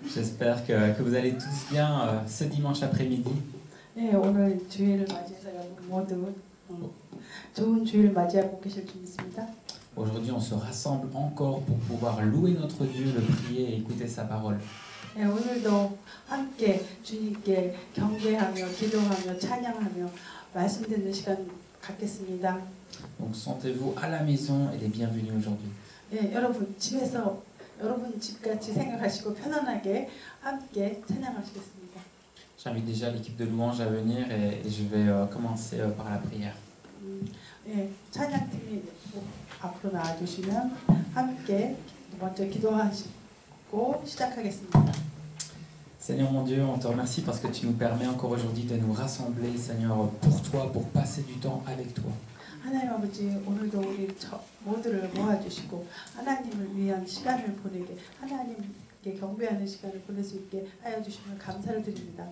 J'espère que vous allez tous bien ce dimanche après-midi. 네, 오늘 주일을 맞이해서 여러분 모두 좋은 주일을 맞이하고 계실 줄 믿습니다. Aujourd'hui, on se rassemble encore pour pouvoir louer notre Dieu, le prier et écouter sa parole. 네, 오늘도 함께 주님께 경배하며 기도하며 찬양하며 말씀 듣는 시간 갖겠습니다. Donc sentez-vous à la maison et les bienvenus aujourd'hui. 네, 여러분 집에서 여러분 집같이 생각하시고 편안하게 함께 찬양하시겠습니다. J'invite déjà l'équipe de louange à venir et je vais commencer par la prière. 네, 찬양팀이 앞으로 나와주시면 함께 먼저 기도하시고 시작하겠습니다. Seigneur mon Dieu, on te remercie parce que tu nous permets encore aujourd'hui de nous rassembler, Seigneur, pour toi, pour passer du temps avec toi. 하나님 아버지, 오늘도 우리 모두를 모아주시고 하나님을 위한 시간을 보내게, 하나님께 경배하는 시간을 보낼 수 있게 하여 주시면 감사를 드립니다.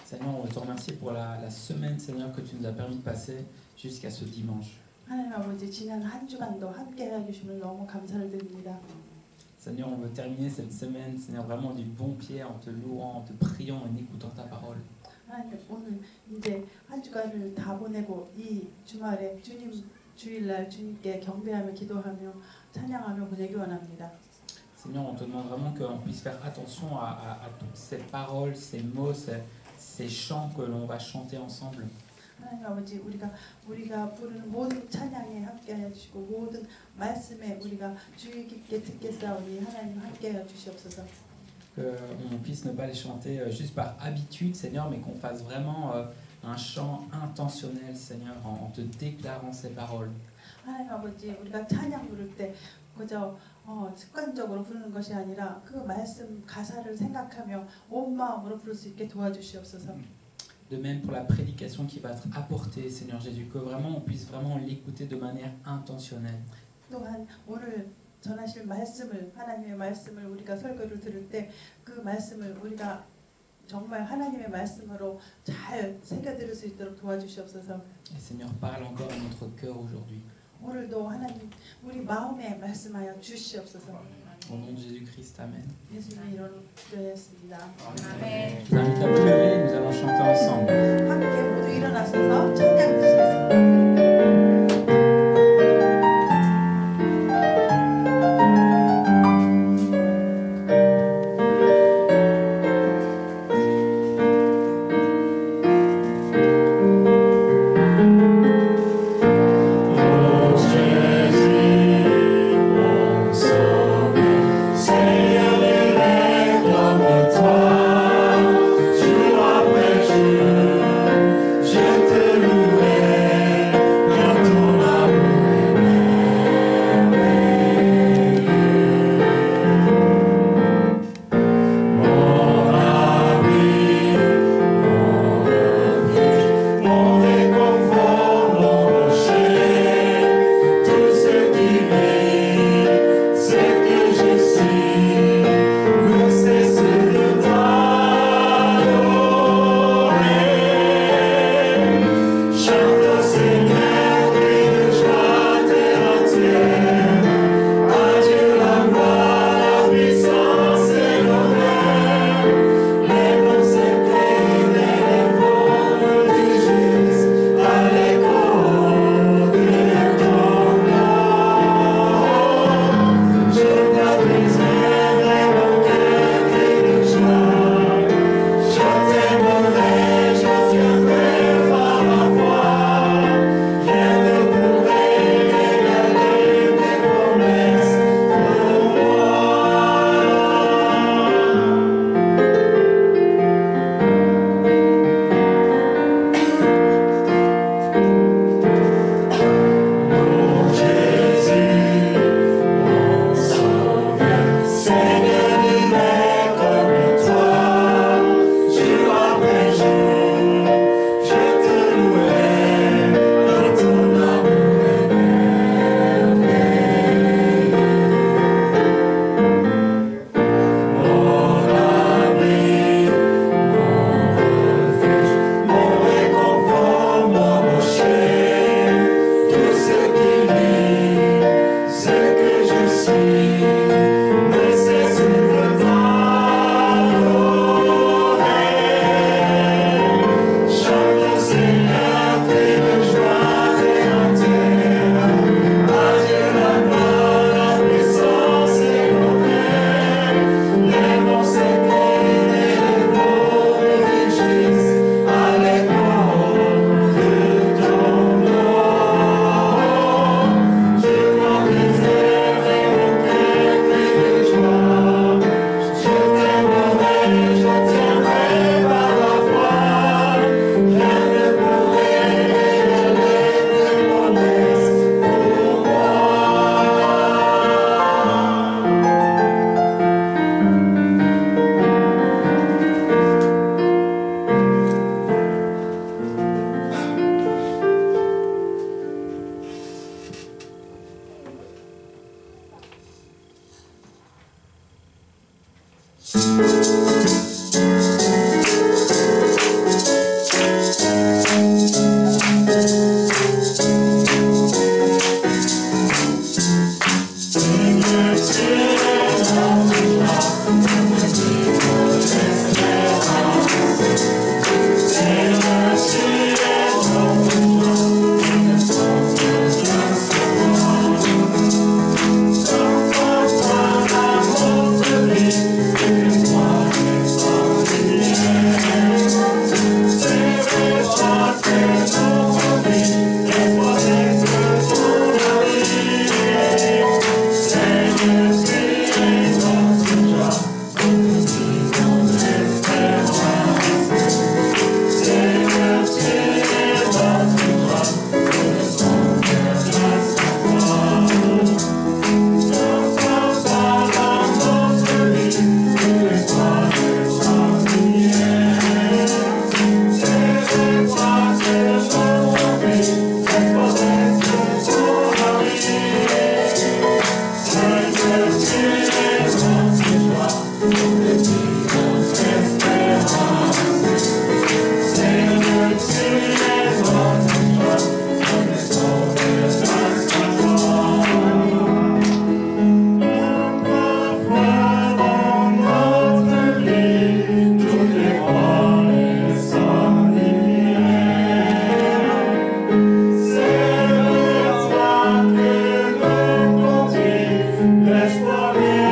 Seigneur, on veut te remercier pour la semaine, Seigneur, que tu nous as permis de passer jusqu'à ce dimanche. 하나님 아버지, 지난 한 주간도 함께 하여 주시면 너무 감사를 드립니다. Seigneur, on veut terminer cette semaine, Seigneur, vraiment du bon pied, en te louant, en te priant, en écoutant ta parole. 하나님, 오늘 이제 한 주간을 다 보내고 이 주말에 주일날 주님께 경배하며 기도하며 찬양하며 보내기 원합니다. Seigneur, on te demande vraiment qu'on puisse faire attention à toutes ces paroles, ces mots, ces chants que l'on va chanter ensemble. 하나님 아버지, 우리가 부르는 모든 찬양에 함께하여 주시고 모든 말씀에 우리가 주의 깊게 듣겠사오니 하나님 함께하여 주시옵소서. Qu'on puisse ne pas les chanter juste par habitude, Seigneur, mais qu'on fasse vraiment un chant intentionnel, Seigneur, en te déclarant ces paroles. 하나님 아버지, 우리가 찬양 부를 때 그저 습관적으로 부르는 것이 아니라 그 말씀 가사를 생각하며 온 마음으로 부를 수 있게 도와주시옵소서. De même pour la prédication qui va être apportée, Seigneur Jésus, que vraiment on puisse vraiment l'écouter de manière intentionnelle. 또한 오늘 전하실 말씀을, 하나님의 말씀을 우리가 설교를 들을 때 그 말씀을 우리가 정말 하나님의 말씀으로 잘 새겨들을 수 있도록 도와주시옵소서. Et Seigneur, parle encore à notre cœur aujourd'hui. 오늘도 하나님 우리 마음에 말씀하여 주시옵소서. Au nom de Jésus-Christ, Amen. 예수님의 이름으로 기도했습니다. Je vous invite à vous lever, nous allons chanter ensemble. 함께 모두 일어나셔서 찬양하시겠습니다. Je te louerai. Let's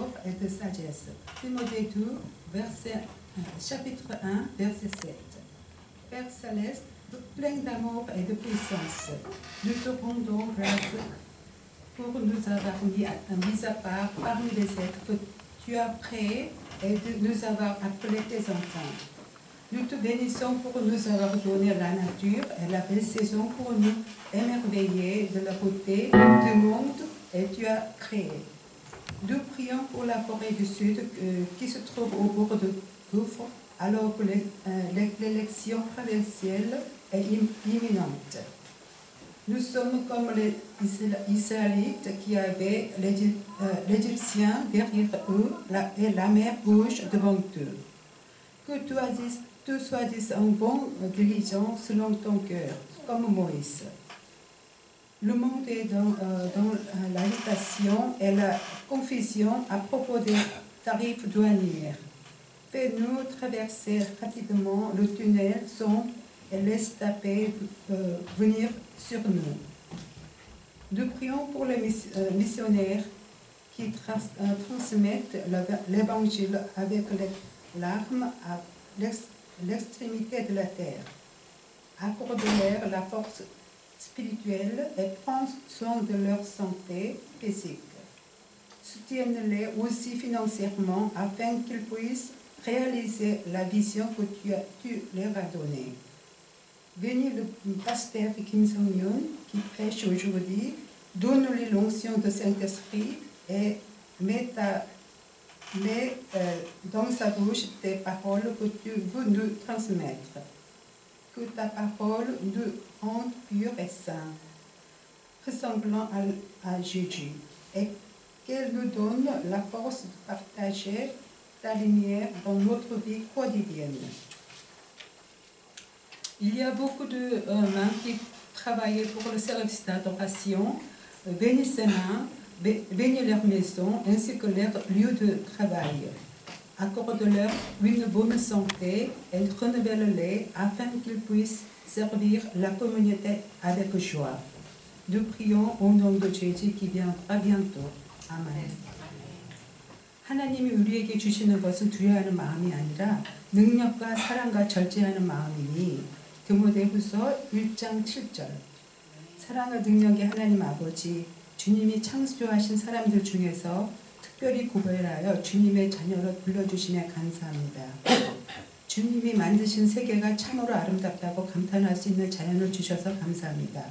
d'amour et de sagesse. Timothée 2, chapitre 1, verset 7. Père Céleste, plein d'amour et de puissance, nous te rendons grâce pour nous avoir mis à part parmi les êtres que tu as créés et de nous avoir appelés tes enfants. Nous te bénissons pour nous avoir donné la nature et la belle saison pour nous émerveiller de la beauté du monde et tu as créé. Nous prions pour la Corée du Sud qui se trouve au bord de gouffre alors que l'élection provinciale est imminente. Nous sommes comme les Israélites qui avaient l'Égyptien derrière eux et la mer Rouge devant eux. Que tu choisisses un bon dirigeant selon ton cœur, comme Moïse. Le monde est dans l'agitation et la confusion à propos des tarifs douaniers. Fais-nous traverser rapidement le tunnel sombre et laisse ta paix venir sur nous. Nous prions pour les missionnaires qui transmettent l'évangile avec les larmes à l'extrémité de la terre. Accorde-leur la force spirituelle et prends soin de leur santé physique. Soutiens-les aussi financièrement afin qu'ils puissent réaliser la vision que tu leur as donnée. Bénis le pasteur Kim Song-yun qui prêche aujourd'hui, donne-lui l'onction de Saint-Esprit et mets dans sa bouche tes paroles que tu veux nous transmettre. Que ta parole nous rende purs et saints, ressemblant à Jésus, et qu'elle nous donne la force de partager ta lumière dans notre vie quotidienne. Il y a beaucoup de mains qui travaillent pour le service d'adoration. Bénis ces mains, bénis leur maison ainsi que leur lieu de travail. Accorde-leur une bonne santé et renouvelle-les afin qu'ils puissent servir la communauté avec joie. Nous prions au nom de Jésus qui viendra bientôt. 아멘. 하나님이 우리에게 주시는 것은 두려워하는 마음이 아니라 능력과 사랑과 절제하는 마음이니 디모데후서 1장 7절. 사랑과 능력의 하나님 아버지, 주님이 창조하신 사람들 중에서 특별히 구별하여 주님의 자녀로 불러주심에 감사합니다. 주님이 만드신 세계가 참으로 아름답다고 감탄할 수 있는 자연을 주셔서 감사합니다.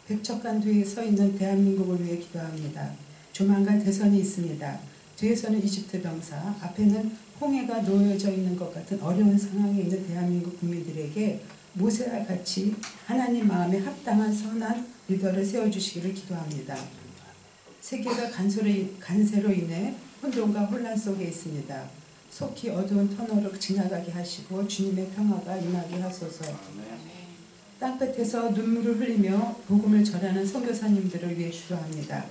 백척간 뒤에 서 있는 대한민국을 위해 기도합니다. 조만간 대선이 있습니다. 뒤에서는 이집트 병사, 앞에는 홍해가 놓여져 있는 것 같은 어려운 상황에 있는 대한민국 국민들에게 모세와 같이 하나님 마음에 합당한 선한 리더를 세워주시기를 기도합니다. 세계가 간세로 인해 혼돈과 혼란 속에 있습니다. 속히 어두운 터널을 지나가게 하시고 주님의 평화가 임하게 하소서. 땅끝에서 눈물을 흘리며 복음을 전하는 선교사님들을 위해 기도합니다.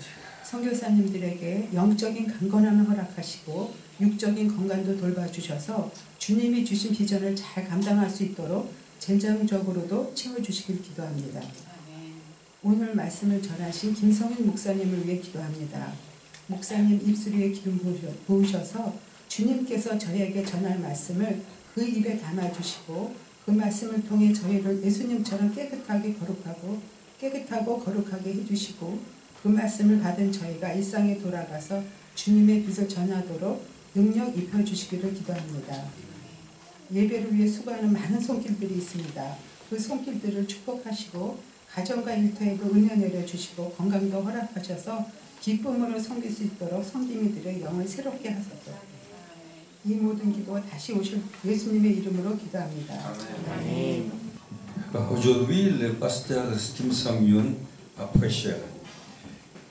선교사님들에게 영적인 강건함을 허락하시고 육적인 건강도 돌봐주셔서 주님이 주신 비전을 잘 감당할 수 있도록 재정적으로도 채워주시길 기도합니다. 오늘 말씀을 전하신 김성인 목사님을 위해 기도합니다. 목사님 입술 위에 기름 부으셔서 주님께서 저에게 전할 말씀을 그 입에 담아주시고 그 말씀을 통해 저희를 예수님처럼 깨끗하고 거룩하게 해주시고 그 말씀을 받은 저희가 일상에 돌아가서 주님의 뜻을 전하도록 능력 입혀주시기를 기도합니다. 예배를 위해 수고하는 많은 손길들이 있습니다. 그 손길들을 축복하시고 가정과 일터에도 은혜 내려주시고 건강도 허락하셔서 기쁨으로 섬길 수 있도록 섬김이들의 영을 새롭게 하소서. 이 모든 기도 다시 오실 예수님의 이름으로 기도합니다. 아멘. Aujourd'hui, le pasteur Kim Song-yun a prêché.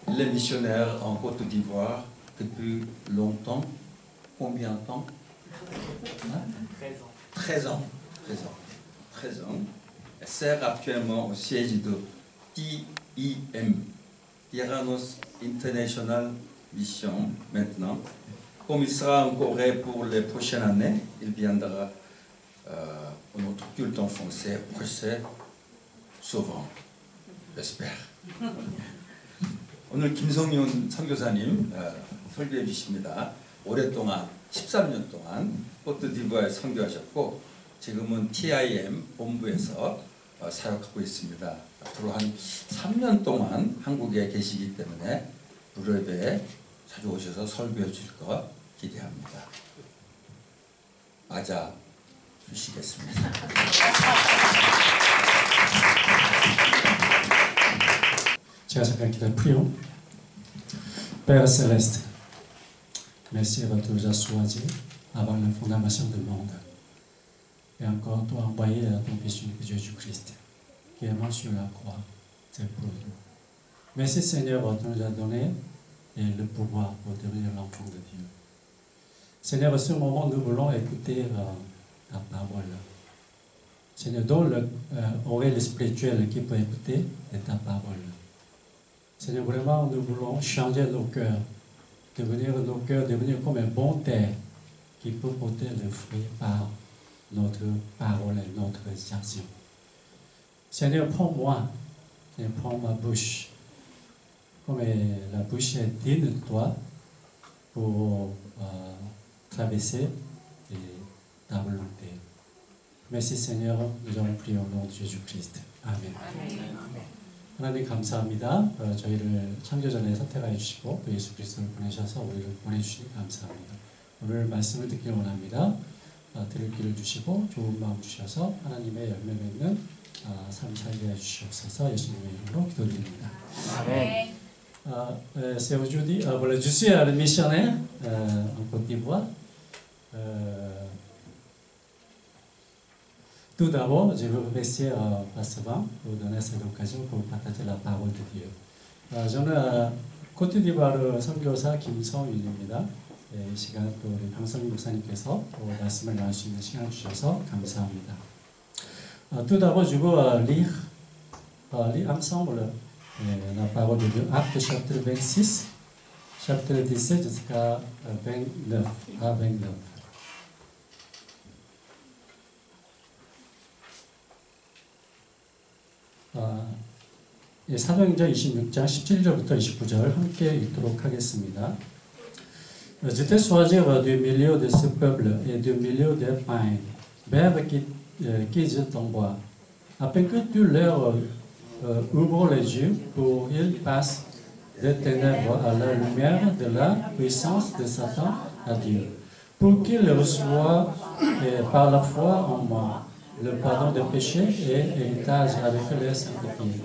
Il est missionnaire en Côte d'Ivoire depuis longtemps. Combien de temps? 13 ans. 13 ans. Il sert actuellement au siège de TIM, Tyrannos International Mission, maintenant. Comme il sera en Corée pour les prochaines années, il viendra à notre culte en français, prêcher souvent, j'espère. 오늘 김성윤 선교사님 설교해 주십니다. 오랫동안 13년 동안 코트디부아에 선교하셨고 지금은 TIM 본부에서 사역하고 있습니다. 앞으로 한 3년 동안 한국에 계시기 때문에 유럽에 자주 오셔서 설교해 주실 것 기대합니다. 맞아 주시겠습니다. 제가 잠깐 기다려 prions. Père Céleste, merci de nous avoir choisis avant la fondation du monde. Et encore, tu as envoyé ton Fils unique Jésus-Christ, qui est mort sur la croix, c'est pour nous. Merci Seigneur, tu nous as donné le pouvoir pour devenir l'enfant de Dieu. Seigneur, à ce moment, nous voulons écouter ta parole. Seigneur, donne l'oreille spirituelle qui peut écouter ta parole. Seigneur, vraiment, nous voulons changer nos cœurs, devenir comme un bon terre qui peut porter le fruit par notre parole et notre action. Seigneur, prends-moi et prends ma bouche, comme la bouche est digne de toi pour traverser ta volonté. Merci Seigneur, nous avons prié au nom de Jésus-Christ. Amen. 하나님 감사합니다. 저희를 창조전에 선택하여 주시고 또 예수 그리스도를 보내셔서 우리를 보내주시니 감사합니다. 오늘 말씀을 듣기를 원합니다. 들을 길을 주시고 좋은 마음 주셔서 하나님의 열매 맺는 삶 살게 해주시옵소서. 예수님의 이름으로 기도드립니다. 아멘. C'est aujourd'hui, voilà, je suis le missionnaire en Côte d'Ivoire. Tout d'abord, je veux remercier Pasteur Van pour donner cette occasion pour partager la parole de Dieu. 저는 코트디부아르 선교사 김성윤입니다. 이 시간 또 우리 강성민 목사님께서 또 말씀을 나눌 수 있는 시간을 주셔서 감사합니다. Tout d'abord, je veux lire ensemble la parole de Dieu, Actes chapitre 26, chapitre 17 jusqu'à 29, à 29. 사도행전 26장 17절부터 29절 함께 읽도록 하겠습니다. J'étais choisi du milieu de ce peuple et du milieu des païens, verbe qui je t'envoie, afin que tu leur ouvres les yeux pour qu'ils passent des ténèbres à la lumière de la puissance de Satan à Dieu, pour qu'ils reçoivent par la foi en moi le pardon des péchés et héritage avec les sanctifiés.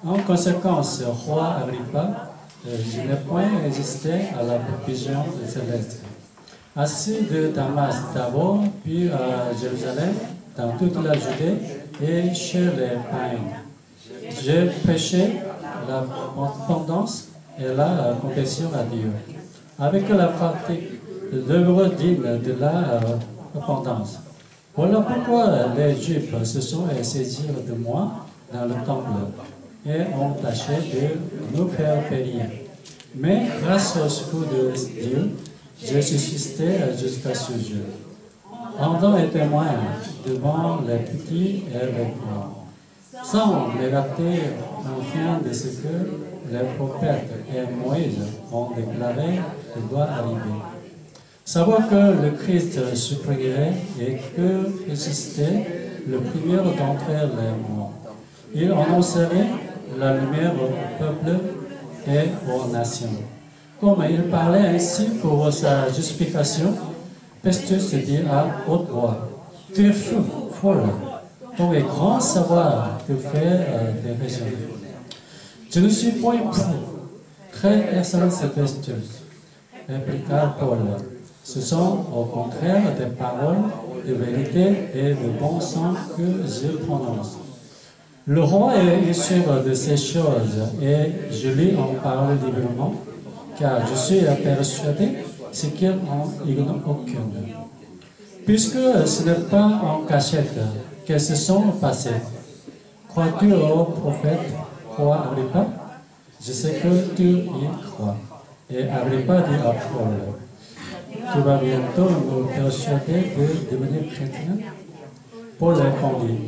En conséquence, roi Agrippa, je n'ai point résisté à la provision céleste. Assis de Damas d'abord, puis à Jérusalem, dans toute la Judée et chez les païens. J'ai prêché la repentance et la confession à Dieu, avec la pratique de l'œuvre digne de la repentance. Voilà pourquoi les Juifs se sont saisis de moi dans le temple et ont tâché de nous faire périr. Mais grâce au secours de Dieu, j'ai subsisté jusqu'à ce jour, rendant un témoin devant les petits et les grands, sans m'écarter enfin de ce que les prophètes et Moïse ont déclaré qui doit arriver. Savoir que le Christ souffrirait et que ressuscitait le premier d'entre les morts. Il annoncerait la lumière au peuple et aux nations. Comme il parlait ainsi pour sa justification, Festus dit à haute voix, « Tu es fou, folle, ton grand savoir te fait dériger. » Je ne suis point fou, très excellent Festus, répliqua Paul. Ce sont au contraire des paroles de vérité et de bon sens que je prononce. Le roi est sûr de ces choses et je lui en parle librement, car je suis persuadé ce qu'il n'en ignore aucune. Puisque ce n'est pas en cachette qu'elles se sont passées. Crois-tu au prophète, roi Agrippa? Je sais que tu y crois. Et Agrippa dit à Paul, tu vas bientôt nous persuader de devenir chrétien? Paul répondit,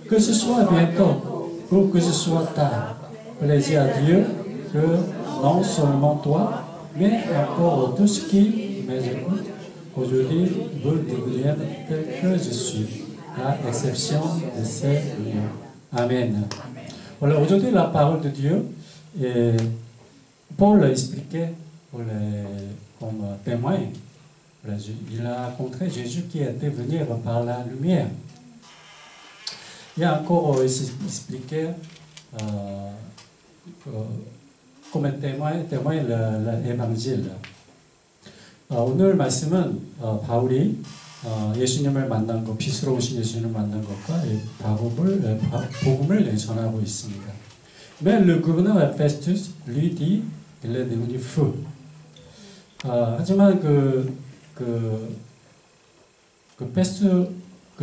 que ce soit bientôt ou que ce soit tard, plaisir à Dieu que non seulement toi, mais encore tout ce qui m'écoute aujourd'hui veulent devenir tel que je suis, à l'exception de ces lieux. Amen. Voilà, aujourd'hui la parole de Dieu, et Paul expliquait comme témoin. Il a rencontré Jésus qui était venu par la lumière. Il a encore expliqué comme témoin l'évangile. 오늘 말씀은 바울이 예수님을 만난 것, 빛으로 오신 예수님을 만난 것과 복음을 전하고 있습니다. Mais le gouverneur Festus lui dit qu'il est devenu fou. 하지만 그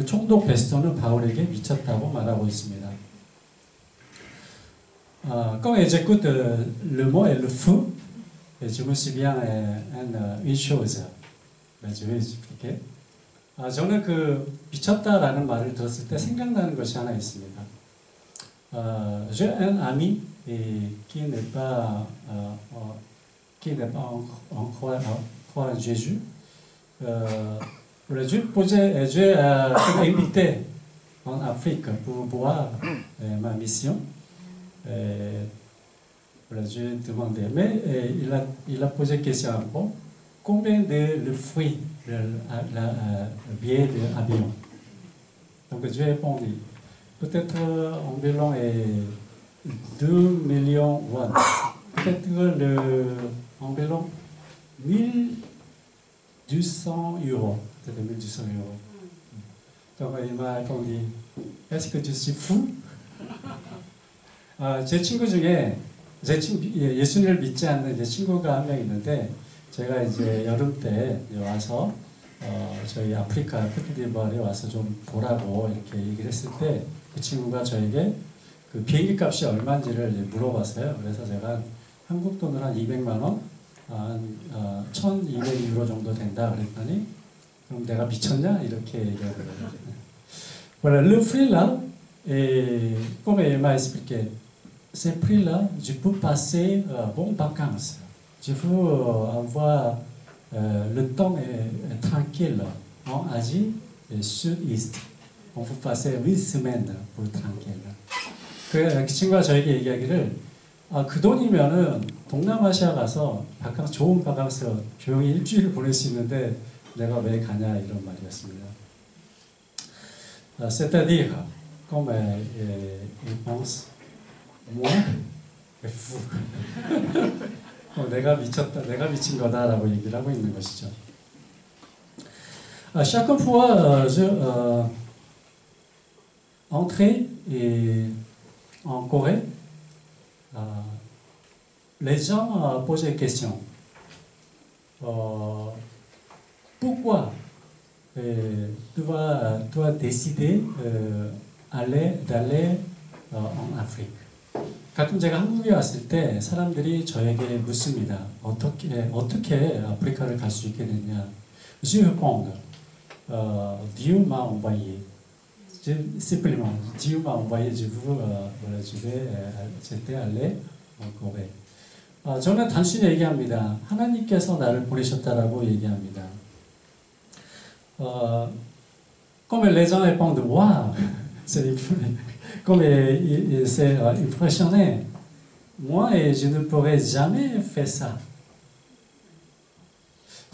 총독 베스토는 바울에게 미쳤다고 말하고 있습니다. Quand j'écoute le mot et le fou, je me souviens une chose. Je vais expliquer. 저는 그 미쳤다라는 말을 들었을 때 생각나는 것이 하나 있습니다. J'ai un ami qui n'est pas en croix en Jésus. J'ai été invité en Afrique pour voir ma mission. J'ai demandé, mais il a posé question encore, combien de fruits le billet d'avion? Donc j'ai répondu, peut-être environ 2 millions de won, peut-être environ 1200 euros. Peut-être 1200 euros. Donc il m'a répondu, est-ce que je suis fou? 제 친구 중에 예수님을 믿지 않는 제 친구가 한 명 있는데 제가 이제 여름 때 와서 저희 아프리카 코트디부아르에 와서 좀 보라고 이렇게 얘기를 했을 때 그 친구가 저에게 그 비행기 값이 얼마인지를 물어봤어요. 그래서 제가 한국 돈으로 한 200만 원, 한 1,200유로 정도 된다 그랬더니 그럼 내가 미쳤냐? 이렇게 얘기하더라고요. Voilà, le prix là, et comme il m'a expliqué, ce prix-là, je peux passer bonnes vacances. Je veux avoir le temps tranquille en Asie et Sud-Est. On peut passer 8 semaines pour tranquille. 그 친구가 저에게 얘기하기를 그 돈이면은 동남아시아 가서 바캉스, 좋은 바캉스 조용히 일주일 보낼 수 있는데 내가 왜 가냐 이런 말이었습니다. C'est-à-dire, comme il pense, moi, fou. 내가 미쳤다, 내가 미친 거다라고 얘기를 하고 있는 것이죠. Chaque fois je entrais en Corée, les gens posaient des questions. Pourquoi tu as décidé d'aller en Afrique? 가끔 제가 한국에 왔을 때 사람들이 저에게 묻습니다. 어떻게 아프리카를 갈 수 있게 됐냐? Je réponds, Dieu m'a envoyé. Simplement, Dieu m'a envoyé. J'étais allé en Corée. 저는 단순히 얘기합니다. 하나님께서 나를 보내셨다라고 얘기합니다. Comme les gens répondent, waouh, comme il s'est impressionné, moi je ne pourrais jamais faire ça.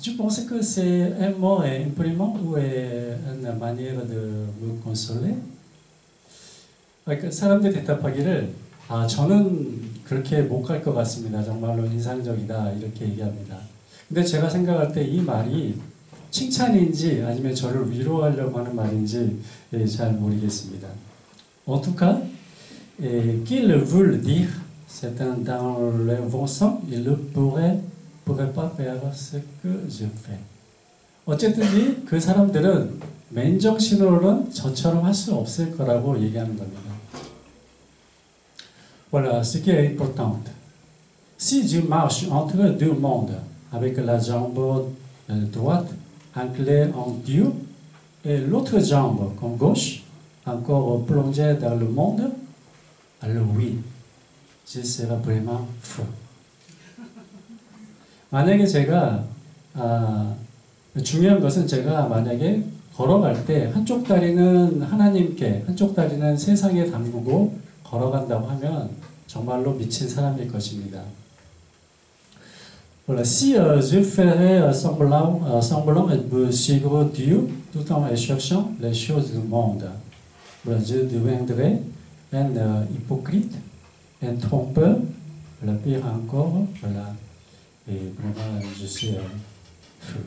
Je pense que c'est un mot imprimant ou une manière de me consoler. 사람들이 대답하기를 저는 그렇게 못 갈 것 같습니다. 정말로 인상적이다 이렇게 얘기합니다. 근데 제가 생각할 때 이 말이 칭찬인지 아니면 저를 위로하려고 하는 말인지 잘 모르겠습니다. En tout cas, qu'ils veulent dire, c'est dans le bon sens, ils ne pourraient pas faire ce que je fais. 어쨌든지 그 사람들은 맨정신으로는 저처럼 할 수 없을 거라고 얘기하는 겁니다. Voilà, ce qui est important. Si je marche entre deux mondes, avec la jambe droite ancrée en Dieu et l'autre jambe comme gauche, encore plongée dans le monde, alors oui, je serai vraiment fou. 만약에 제가 중요한 것은 제가 만약에 걸어갈 때 한쪽 다리는 하나님께 한쪽 다리는 세상에 담그고 걸어간다고 하면 정말로 미친 사람일 것입니다. Voilà, si je ferais semblant de suivre Dieu tout en cherchant les choses du monde, voilà, je deviendrais un hypocrite, un trompeur, la pire encore, voilà, et vraiment je suis fou.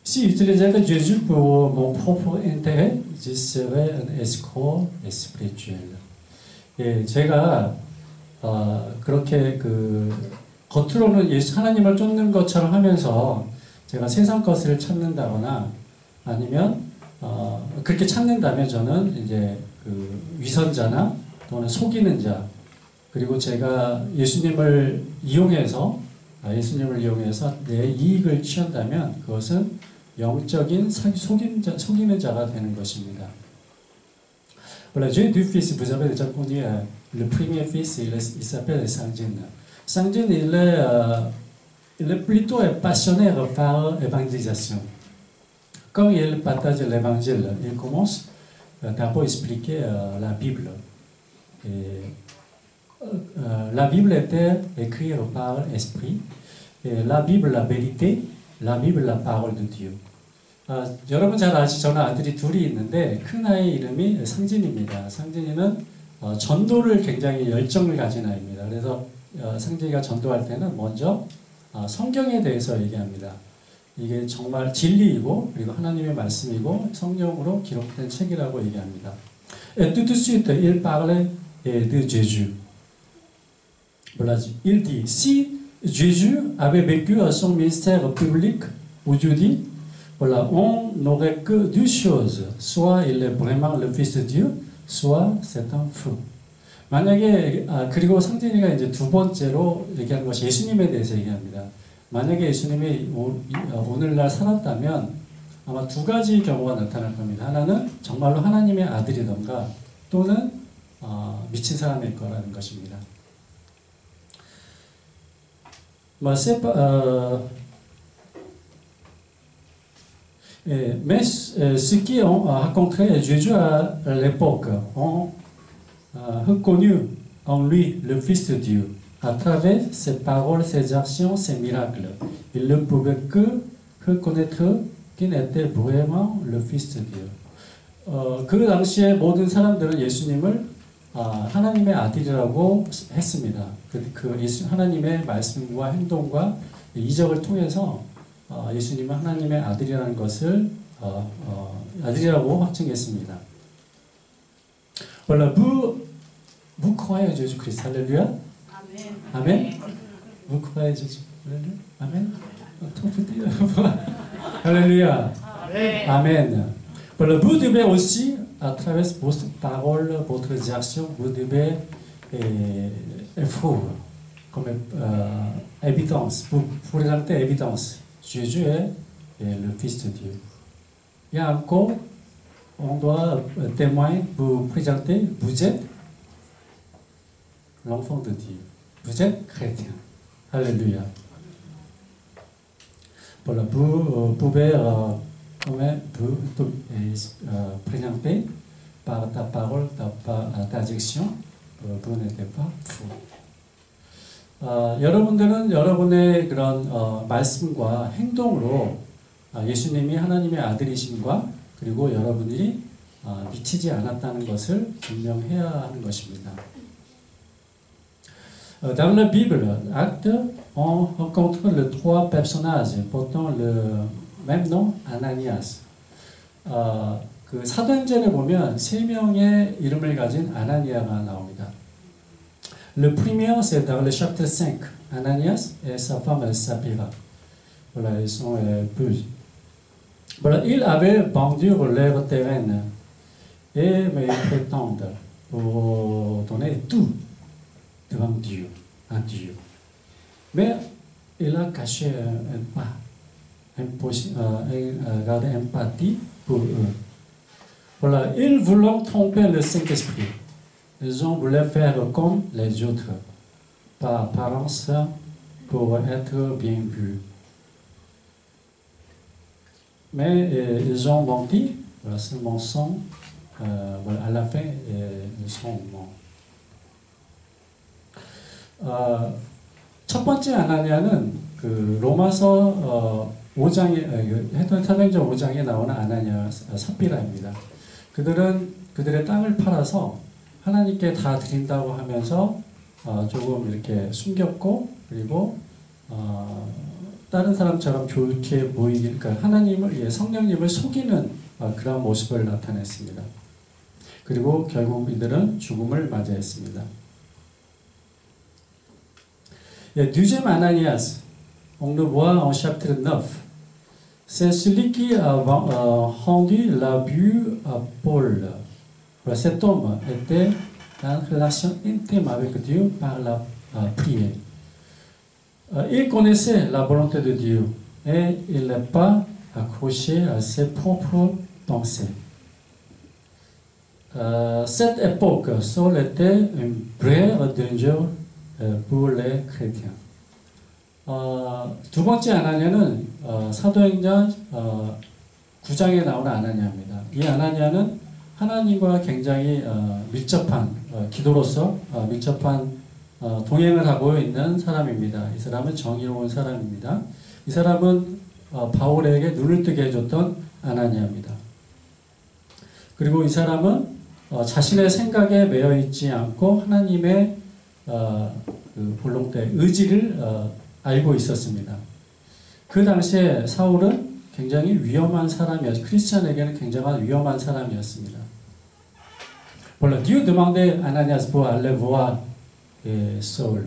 Si j'utilisais Jésus pour mon propre intérêt, je serais un escroc spirituel. 예, 제가 그렇게 겉으로는 예수 하나님을 쫓는 것처럼 하면서 제가 세상 것을 찾는다거나 아니면 그렇게 찾는다면 저는 이제 위선자나 또는 속이는 자 그리고 제가 예수님을 이용해서 내 이익을 취한다면 그것은 영적인 속이는 자가 되는 것입니다. Voilà, j'ai deux fils, vous avez déjà connu le premier fils, il s'appelle Sangjin. Sangjin, il est plutôt passionné par l'évangélisation. Quand il partage l'évangile, il commence d'abord à expliquer la Bible. Et, la Bible était écrite par l'Esprit. Et la Bible, la vérité, la Bible, la parole de Dieu. 여러분 잘 아시죠? 저는 아들이 둘이 있는데 큰 아이 이름이 상진입니다. 상진이는 전도를 굉장히 열정을 가진 아이입니다. 그래서 상진이가 전도할 때는 먼저 성경에 대해서 얘기합니다. 이게 정말 진리이고 그리고 하나님의 말씀이고 성령으로 기록된 책이라고 얘기합니다. Et tout de suite, il parlait de Jésus. Voilà, il dit, si Jésus avait vécu son ministère public aujourd'hui, voilà, on n'aurait que deux choses. Soit il est vraiment le Fils de Dieu, soit c'est un fou. 만약에 그리고 상진이가 이제 두 번째로 얘기하는 것이 예수님에 대해서 얘기합니다. 만약에 예수님이 오늘날 살았다면 아마 두 가지 경우가 나타날 겁니다. 하나는 정말로 하나님의 아들이던가 또는 미친 사람일 거라는 것입니다. Mais ceux qui ont rencontré Jésus à l'époque ont reconnu en lui le Fils de Dieu. À travers ses paroles, ses actions, ses miracles, ils ne pouvaient que reconnaître qu'il était vraiment le Fils de Dieu. 그 당시에 모든 사람들은 예수님을 하나님의 아들이라고 했습니다. 하나님의 말씀과 행동과 이적을 통해서 예수님은 하나님의 아들이라는 것을 아들이라고 확증했습니다. Voilà, vous croyez en Jésus-Christ. Alléluia. Amen. Vous croyez en Jésus. Amen. Trop petit. Alléluia. Amen. Voilà, vous devez aussi, à travers votre parole, votre actions, vous devez faire comme évidence, pour présenter évidence. Jésus est le Fils de Dieu. Il y a encore, on doit témoigner pour présenter, vous êtes l'enfant de Dieu. Vous êtes chrétien. Alléluia. Voilà, vous pouvez présenter par ta parole, ta action, vous n'êtes pas fou. 여러분들은 여러분의 그런 말씀과 행동으로 예수님이 하나님의 아들이심과 그리고 여러분이 미치지 않았다는 것을 증명해야 하는 것입니다. Dans la Bible, Actes, on rencontre les trois personnages portant le même nom, Ananias. 그 사도행전에 보면 세 명의 이름을 가진 아나니아가 나옵니다. Le premier, c'est dans le chapitre 5, Ananias et sa femme Sapphira. Voilà, ils sont épouses. Voilà, ils avaient vendu leur terrain et me prétendent pour donner tout devant Dieu, à Dieu. Mais il a caché un garde empathie pour eux. Voilà, ils voulaient tromper le Saint-Esprit. Ils ont voulu faire comme les autres, par apparence pour être bien vus. Mais ils ont menti, voilà, ce mensonge, voilà, à la fin, ils sont morts. 첫 번째 아나니아는 그 로마서 5장에 사도행전 5장에 나오는 아나니아 삽비라입니다. 그들은 그들의 땅을 팔아서 하나님께 다 드린다고 하면서 조금 이렇게 숨겼고 그리고 다른 사람처럼 좋게 보이기, 그러니까 하나님을, 성령님을 속이는 그런 모습을 나타냈습니다. 그리고 결국 이들은 죽음을 맞이했습니다. Deuxième Ananias, on le voit en chapitre 9. C'est celui qui a rendu l'abus à Paul. Cet homme était en relation intime avec Dieu par la prière. Il connaissait la volonté de Dieu et il n'est pas accroché à ses propres pensées. Cette époque, Saul était un vrai danger pour les chrétiens. 두 번째 아나니아는 사도행전 9장에 나오는 아나니아입니다. 이 아나니아는 하나님과 굉장히 밀접한 기도로서 밀접한 동행을 하고 있는 사람입니다. 이 사람은 정의로운 사람입니다. 이 사람은 바울에게 눈을 뜨게 해줬던 아나니아입니다. 그리고 이 사람은 자신의 생각에 매여 있지 않고 하나님의 그 볼록대 의지를 알고 있었습니다. 그 당시에 사울은 굉장히 위험한 사람이었습니다. 크리스찬에게는 굉장히 위험한 사람이었습니다. Voilà, Dieu demandait à Ananias pour aller voir Saul.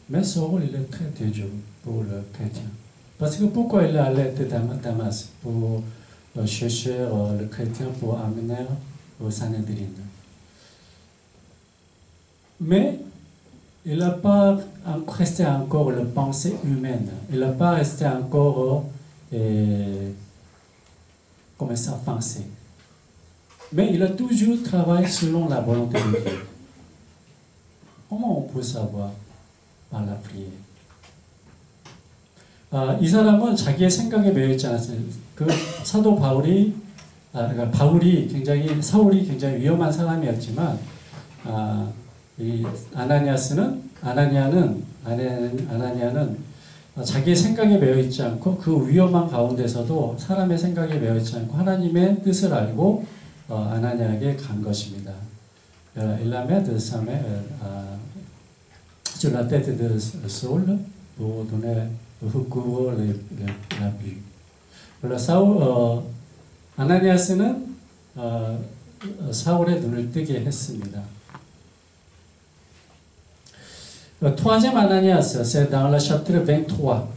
Mais Saul, il est très dangereux pour le chrétien. Parce que pourquoi il est allé à Damas pour chercher le chrétien pour amener au Sanhédrin. Mais il n'a pas resté encore la pensée humaine. Il n'a pas resté encore comme sa pensée. Mais il a toujours travaillé selon la volonté de Dieu. Comment on peut savoir? Par la prière. 이 사람은 자기의 생각에 매여 있지 않았어요. 그 사도 바울이, 그러니까 사울이 굉장히 위험한 사람이었지만, 이 아나니아는 자기의 생각에 매여 있지 않고 그 위험한 가운데서도 사람의 생각에 매여 있지 않고 하나님의 뜻을 알고 아나니아에게 간 것입니다. Il la met de sa main sur la tête de Saul pour donner recouvrir l'abus. 아나니아스는 사울의 눈을 뜨게 했습니다. Le troisième Ananias, c'est dans le chapitre 23.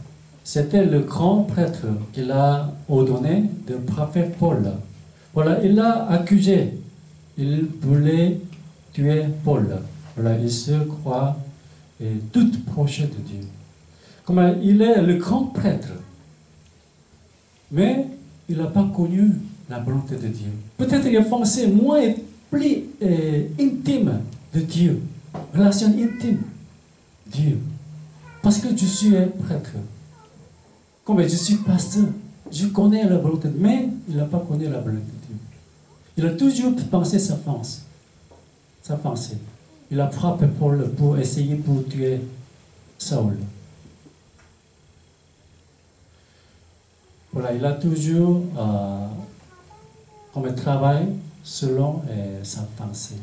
C'était le grand prêtre qui l'a ordonné de prophète Paul. Voilà, il l'a accusé. Il voulait tuer Paul. Voilà, il se croit tout proche de Dieu. Comme il est le grand prêtre, mais il n'a pas connu la volonté de Dieu. Peut-être qu'il a pensé moins et plus intime de Dieu, relation intime. Dieu. Parce que je suis un prêtre. Comme je suis pasteur, je connais la volonté de Dieu, mais il n'a pas connu la volonté de Dieu. Il a toujours pensé sa pensée. Il a frappé Paul pour essayer pour tuer Saul. Voilà, il a toujours comme travail selon sa pensée,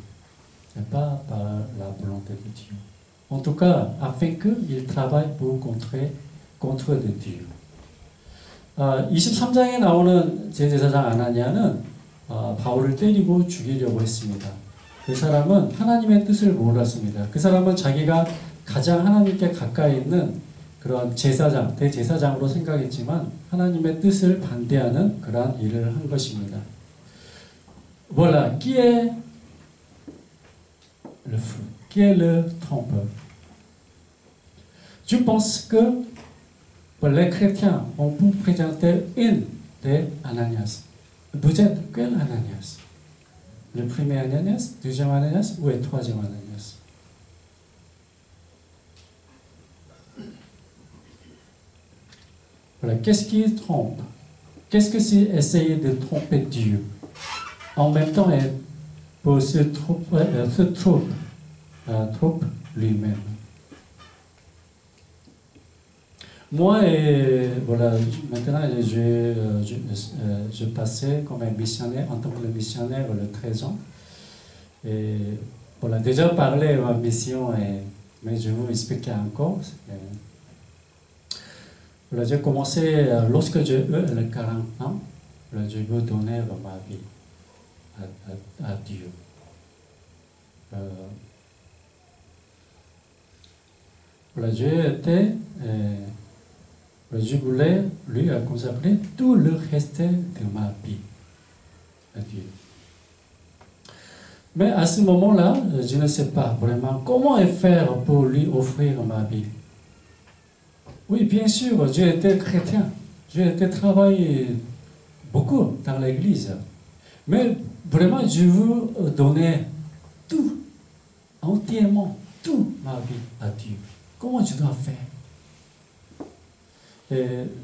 et pas par la volonté de Dieu. En tout cas, afin qu'il travaille pour contre de Dieu. 23장에 나오는 제사장 아나니아는 바울을 때리고 죽이려고 했습니다. 그 사람은 하나님의 뜻을 몰랐습니다. 그 사람은 자기가 가장 하나님께 가까이 있는 그런 제사장, 대제사장으로 생각했지만 하나님의 뜻을 반대하는 그러한 일을 한 것입니다. Voilà, qui est le fou? Qui est le trompeur? Je pense que pour les chrétiens, on peut présenter une des Ananias. Vous êtes quel Ananias? Le premier Ananias, deuxième Ananias ou le troisième Ananias? Voilà, qu'est-ce qui trompe? Qu'est-ce que c'est essayer de tromper Dieu? En même temps, pour se trompe lui-même. Moi, voilà, maintenant, je passais comme un missionnaire, en tant que missionnaire, le 13 ans. Et voilà, déjà parlé de ma mission, mais je vais vous expliquer encore. Voilà, j'ai commencé, lorsque j'ai eu 40 ans, voilà, je veux donner ma vie à Dieu. Voilà, je voulais lui consacrer tout le reste de ma vie à Dieu. Mais à ce moment-là, je ne sais pas vraiment comment faire pour lui offrir ma vie. Oui, bien sûr, j'ai été chrétien. J'ai été travaillé beaucoup dans l'église. Mais vraiment, je veux donner tout, entièrement, toute ma vie à Dieu. comment je dois faire?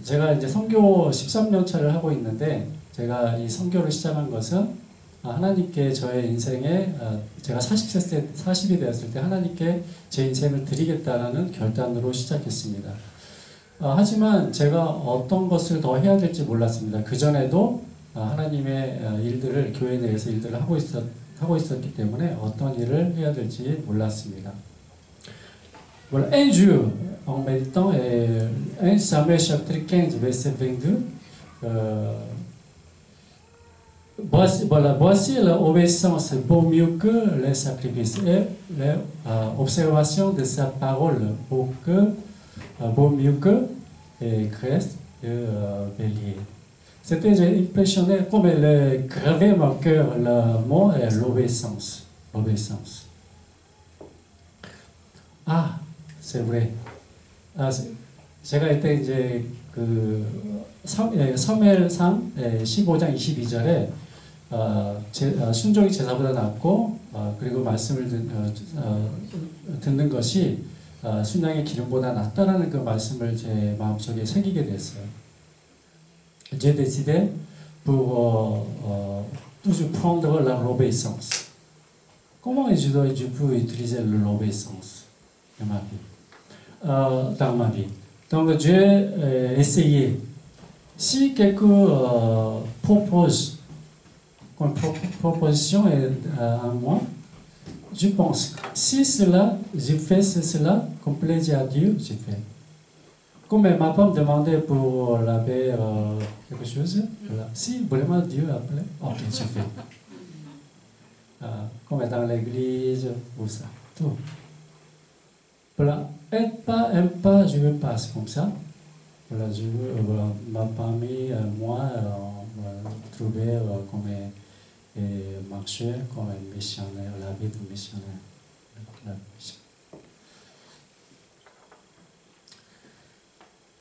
제가 이제 선교 13년 차를 하고 있는데 제가 이 선교를 시작한 것은 하나님께 저의 인생에 제가 40이 되었을 때 하나님께 제 인생을 드리겠다라는 결단으로 시작했습니다. 하지만 제가 어떤 것을 더 해야 될지 몰랐습니다. 그전에도 하나님의 일들을 교회 내에서 일들을 하고 있었기 때문에 어떤 일을 해야 될지 몰랐습니다. Voilà, un jour, en méditant, 1 Samuel chapitre 15, verset 22, voici l'obéissance vaut mieux que les sacrifices et l'observation de sa parole vaut mieux que les graisses de bélier. C'était impressionné, comme il est gravé dans mon cœur, le mot est l'obéissance. L'obéissance. Ah, c'est vrai. 제가 이때 이제 그 사무엘상 15장 22절에 순종이 제사보다 낫고 그리고 말씀을 듣는 것이 순양의 기름보다 낫다라는 그 말씀을 제 마음속에 새기게 됐어요. J'ai décidé pour toujours prendre l'obéissance. Comment je peux utiliser l'obéissance dans ma vie? Donc j'ai essayé. Si quelqu'un propose une proposition à moi, je pense, si je fais cela comme plaisir à Dieu, je fais. Comme ma femme demandait pour l'abbé quelque chose, voilà. Si vraiment Dieu appelait, ok, je fais. Comme dans l'église, ou ça, tout. Voilà, aime pas, je me passe comme ça. Voilà, je veux, ma famille, moi, trouver comme marcher comme un missionnaire, la vie de missionnaire.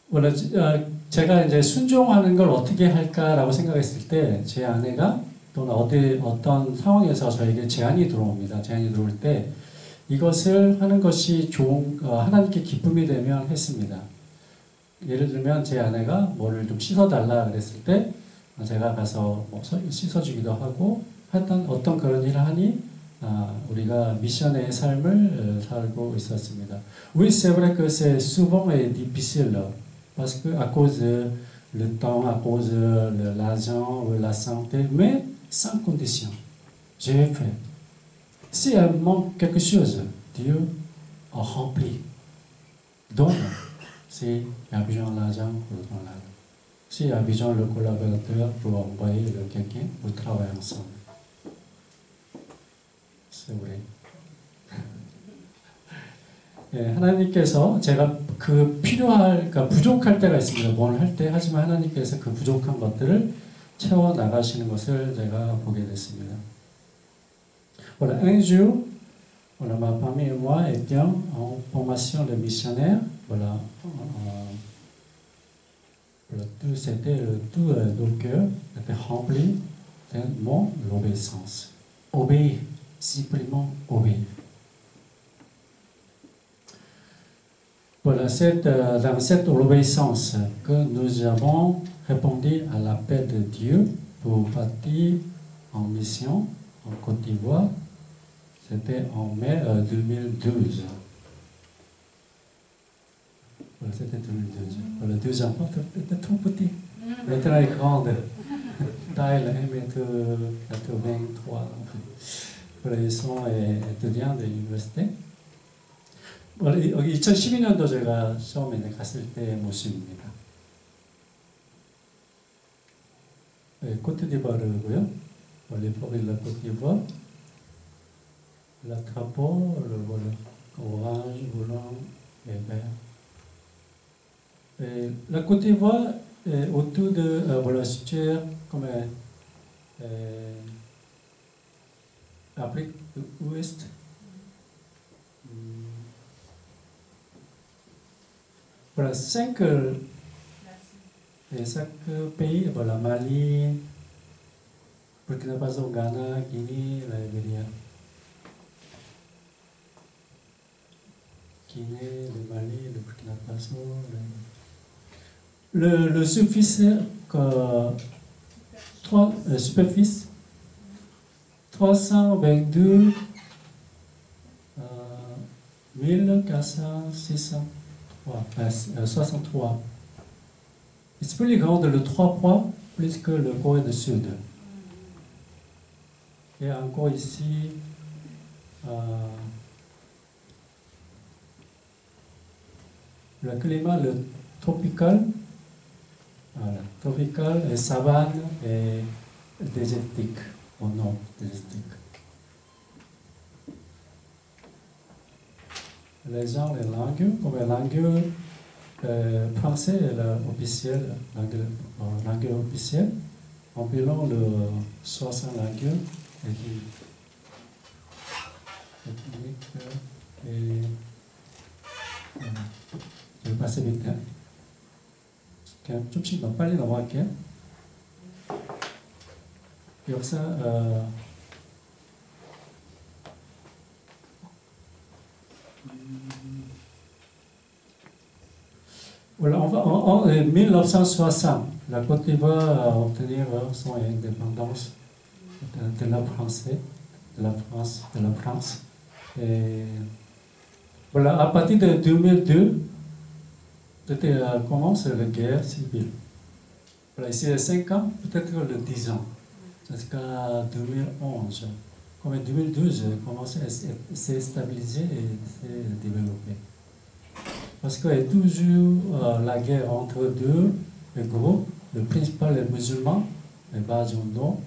원래 제가 이제 순종하는 걸 어떻게 할까라고 생각했을 때 제 아내가 또는 어떤 상황에서 저에게 제안이 들어옵니다. 제안이 들어올 때 이것을 하는 것이 하나님께 기쁨이 되면 했습니다. 예를 들면 제 아내가 뭐를 좀 씻어달라 그랬을 때 제가 가서 뭐 씻어주기도 하고 하여튼 어떤 그런 일을 하니 우리가 미션의 삶을 살고 있었습니다. Oui, c'est vrai que c'est souvent difficile. Parce que à cause le temps, à cause de l'argent, la santé, mais sans condition. J'ai fait. Si il manque quelque chose, Dieu a rempli. Donc, s'il y a besoin d'argent, pour donner l'argent. S'il y a besoin de collaborateur pour envoyer quelqu'un pour travailler ensemble. C'est vrai. 예, 하나님께서 제가 그러니까 부족할 때가 있습니다. 뭘 할 때. 하지만 하나님께서 그 부족한 것들을 채워 나가시는 것을 제가 보게 됐습니다. Voilà, un jour, voilà, ma famille et moi étions en formation de missionnaire. Voilà, c'était tout nos cœurs était rempli de l'obéissance. Obéir, simplement obéir. Voilà, dans cette obéissance que nous avons répondu à l'appel de Dieu pour partir en mission en Côte d'Ivoire. C'était en mai 2012. Voilà, c'était 2012. Voilà, 2 enfants étaient tout petits. Maintenant, ils grandent. Taille 1m83. Voilà, ils sont étudiants de l'université. 2012년도 제가 처음에 갔을 때 모습입니다. 네, 코트디부아르고요. 리퍼빌라 코트디부아, la drapeau, le orange, blanc et vert. Et la Côte d'Ivoire est autour de voilà, située comme Afrique de l'Ouest. Voilà, 5 pays, voilà, Mali, Burkina Faso, Ghana, Guinée, Libéria. Guinée, le Mali, le Burkina Faso. Le superficie, superficie 322 63. C'est plus grand de le 3 fois plus que le Corée du Sud. Et encore ici, le climat le tropical, voilà, tropical et savane et désertique, au nord désertique. Les gens, les langues, comme la langue française est l'officielle, langue officielle, environ le 60 langues ethniques et je vais passer vite. 그냥 좀씩 더 빨리 넘어갈게요. 역사 Voilà, en 1960, la Côte d'Ivoire a obtenu son indépendance de la France. Et voilà, à partir de 2002, commence la guerre civile. Voilà, ici, 5 ans, peut-être le 10 ans, jusqu'à 2011. Comme en 2012, commence à s'est stabilisé et s'est développé. Parce qu'il y a toujours la guerre entre 2 groupes, le principal les musulmans, les bases au nord,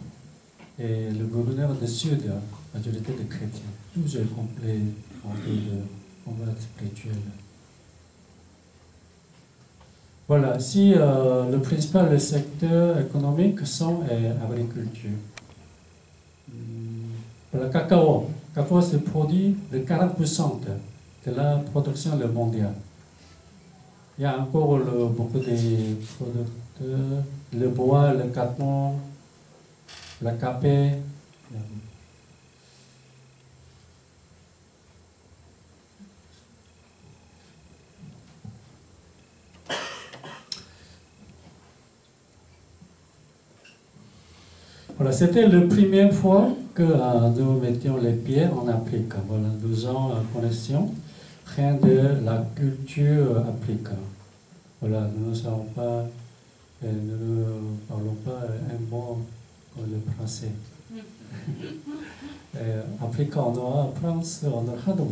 et le gouverneur du sud, la majorité des chrétiens. Toujours complet entre le combat spirituel. Voilà, si le principal secteur économique sont l'agriculture. Le cacao se produit de 40% de la production mondiale. Il y a encore beaucoup de producteurs, le bois, le coton, le café. Voilà, c'était la première fois que nous mettions les pieds en Afrique. Voilà, nous en connaissions rien de la culture africaine. Voilà, nous ne parlons pas un mot comme le français. Afrique 언어와 프랑스 언어를 하나도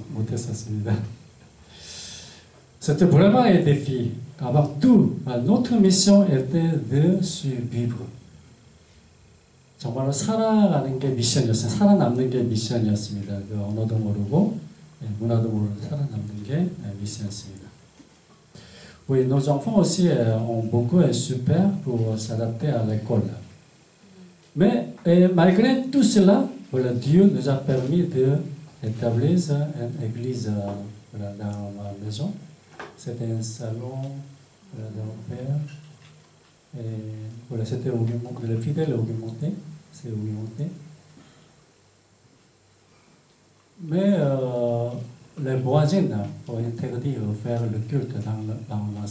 못했었습니다. C'était vraiment un défi. Avant tout, notre mission était de survivre. 정말로 살아가는 게 미션이었어요. 살아남는 게 미션이었습니다. 그 언어도 모르고 문화도 모르고 살아남는 게 미션이었습니다. Oui, nos enfants aussi ont beaucoup souffert pour s'adapter à l'école. Mais malgré tout cela, voilà, Dieu nous a permis d'établir une église voilà, dans ma maison. C'était un salon voilà, de mon père. Et voilà, c'était augmenté, le fidèle augmenté. C'est augmenté. Mais les voisines ont interdit de faire le culte dans la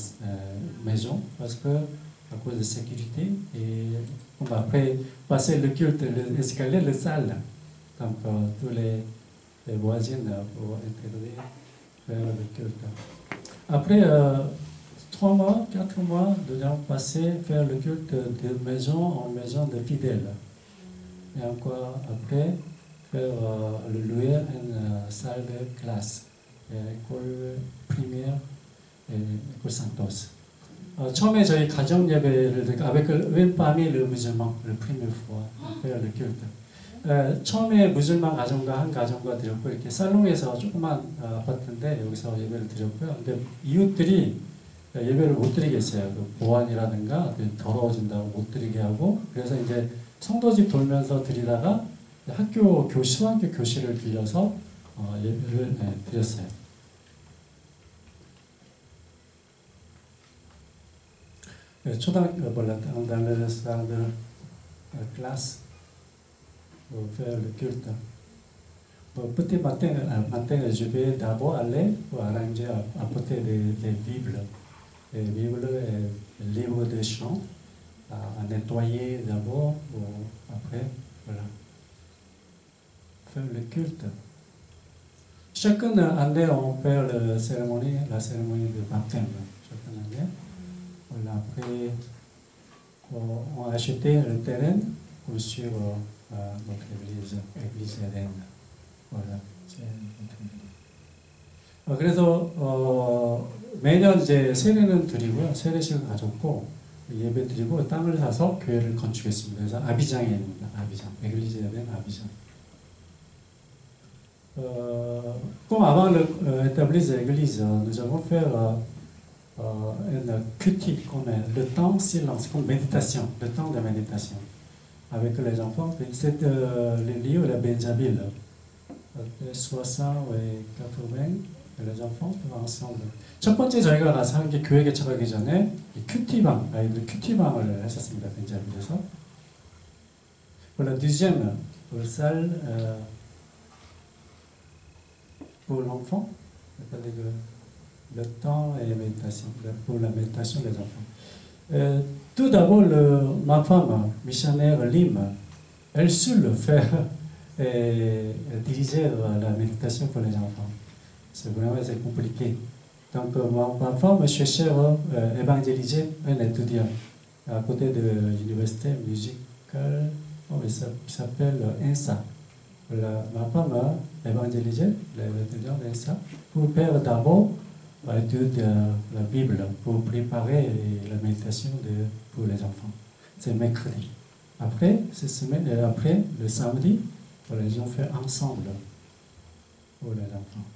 maison parce que à cause de sécurité et après passer le culte l'escalier le salle donc tous les voisines ont interdit de faire le culte. Après 3 mois, 4 mois, nous avons passé faire le culte de maison en maison de fidèles. Et encore après, faire louer une salle de classe, école primaire et école Santos. 처음에 저희 가정 예배를 avec une famille musulman, la première fois faire le culte. 처음에 무슬만 가정과 한 가정과 드렸고 이렇게 살롱에서 조그만 아파트인데 여기서 예배를 드렸고요. 근데 이웃들이 예배를 못 드리게 했어요. 그 보안이라든가 더러워진다고 못 드리게 하고 그래서 이제 성도집 돌면서 드리다가 수학교 교실을 빌려서 예배를 드렸어요. 초등학교 dans le salle de classe pour faire le culte. Petit matin, je vais d'abord aller pour arranger, apporter des Bibles. Les Bibles et livres de chant à nettoyer d'abord, après, voilà. Faire le culte. Chaque année, on fait la cérémonie de baptême. Chaque année. Voilà, après, on a acheté le terrain pour suivre notre église Eden. voilà. 그래서 매년 이제 세례는 드리고요. 세례식을 가졌고 예배 드리고 땅을 사서 교회를 건축했습니다. 그래서 아비장입니다. 아비장. église Eden Abidjan. Comme avant d'établir l'église, nous avons fait une cutie, comme le temps silence, comme méditation, le temps de méditation avec les enfants. C'est le lieu de Benjaville, 60 et 80, les enfants ensemble. 첫 번째 저희가 가서 한 게 교회 개척하기 전에 큐티방, 아이들 큐티방을 했었습니다. 벤자빌에서. Pour la deuxième salle pour l'enfant, le temps et la méditation, pour la méditation des enfants. Tout d'abord, ma femme, missionnaire Lim, elle seule fait diriger la méditation pour les enfants. C'est vraiment compliqué. Donc, ma femme cherchait à évangéliser un étudiant à côté de l'université musicale, il s'appelle INSA. Ma femme a évangélisé l'étudiant d'INSA pour faire d'abord l'étude de la Bible, pour préparer la méditation pour les enfants. C'est mercredi. Après, après le samedi, ils ont fait ensemble pour les enfants.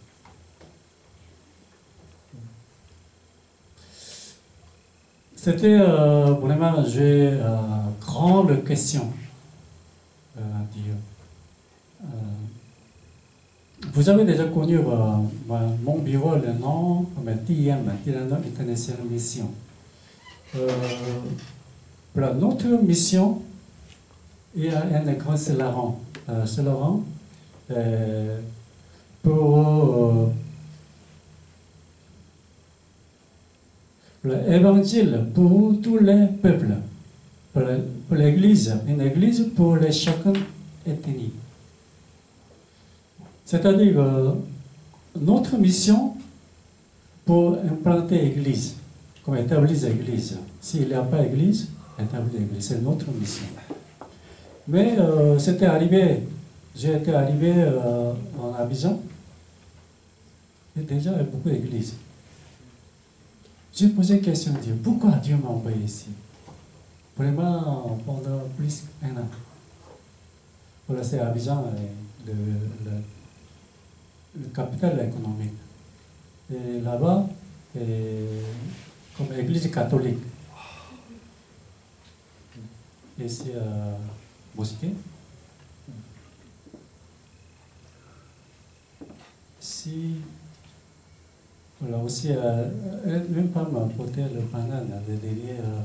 C'était vraiment j'ai grande question à Dieu. Vous avez déjà connu mon bureau, le nom, TIM, Tirano International Mission. Pour notre mission, il y a un grand Saint-Laurent. Saint-Laurent, pour l'évangile pour tous les peuples, pour l'église, une église pour chacun ethnie. C'est-à-dire notre mission pour implanter l'église, comme établir l'église. S'il n'y a pas d'église, établir l'église, c'est notre mission. Mais c'était arrivé, j'ai été arrivé en Abidjan, et déjà il y a beaucoup d'églises. J'ai posé la question à Dieu, pourquoi Dieu m'a envoyé ici? Vraiment pendant plus d'1 an. Voilà, c'est Abidjan, le capital économique. Et là-bas, comme église catholique. Et c'est mosquée. Si voilà aussi une femme a porté le banane derrière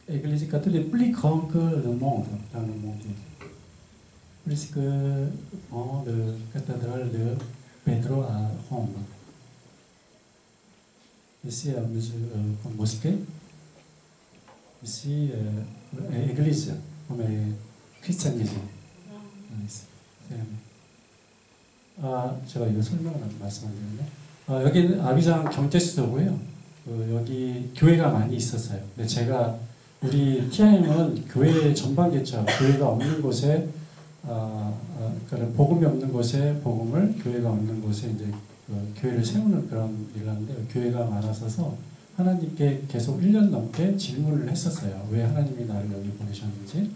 l'église catholique plus grande que le monde, dans le monde. plus que dans la cathédrale de Pedro à Rome. Ici, comme mosquée. Ici, église, comme christianisme. 제가 이거 설명을 말씀드렸네. 여기는 아비장 경제수도고요. 여기 교회가 많이 있었어요. 근데 제가 우리 TIM은 교회 전반겠죠. 교회가 없는 곳에 그런 복음이 없는 곳에 복음을, 교회가 없는 곳에 이제 교회를 세우는 그런 일을 하는데, 교회가 많아서서 하나님께 계속 1년 넘게 질문을 했었어요. 왜 하나님이 나를 여기 보내셨는지.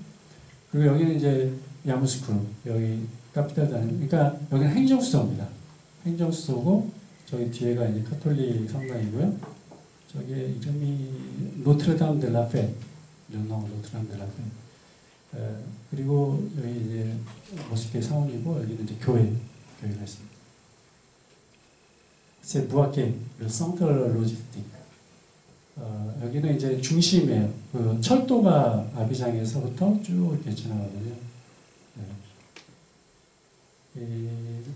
그리고 여기는 이제 야무스크루, 여기 카피탈다님, 그러니까 여기는 행정수도입니다. 행정수도고, 저기 뒤에가 이제 카톨릭 성당이고요. 저기 이름이 노트르담 데 라페, 노트르담 데 라페. 그리고 여기 이제 모스케 사원이고, 여기는 이제 교회가 있습니다. C'est Bouaké, le centre logistique. 여기는 이제 중심이에요. 그 철도가 아비장에서부터 쭉 이렇게 지나가거든요.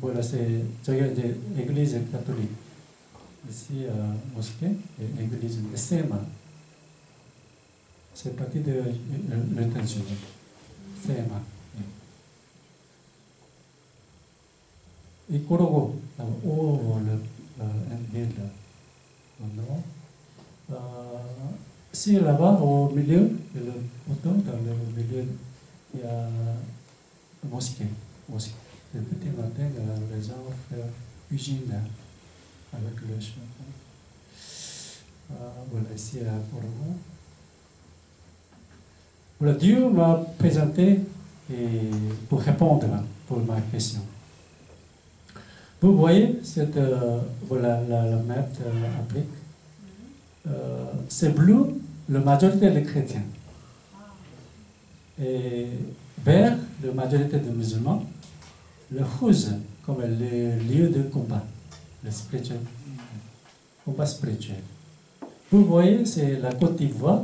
Voilà, c'est 저기가 이제 Église catholique. Ici, mosquée, Église de Sema. C'est parti de l'États-Unis. Sema. Et Korogo, si là-bas, au milieu, dans le milieu, il y a une mosquée. Le petit matin, les gens font cuisine avec le chemin. Voilà, ici à Korogo. Voilà, Dieu m'a présenté pour répondre pour ma question. Vous voyez cette, voilà, la map d'Afrique. C'est bleu, la majorité des chrétiens. Et vert, la majorité des musulmans. Le rouge, comme le lieu de combat, le spirituel, combat spirituel. Vous voyez, c'est la Côte d'Ivoire,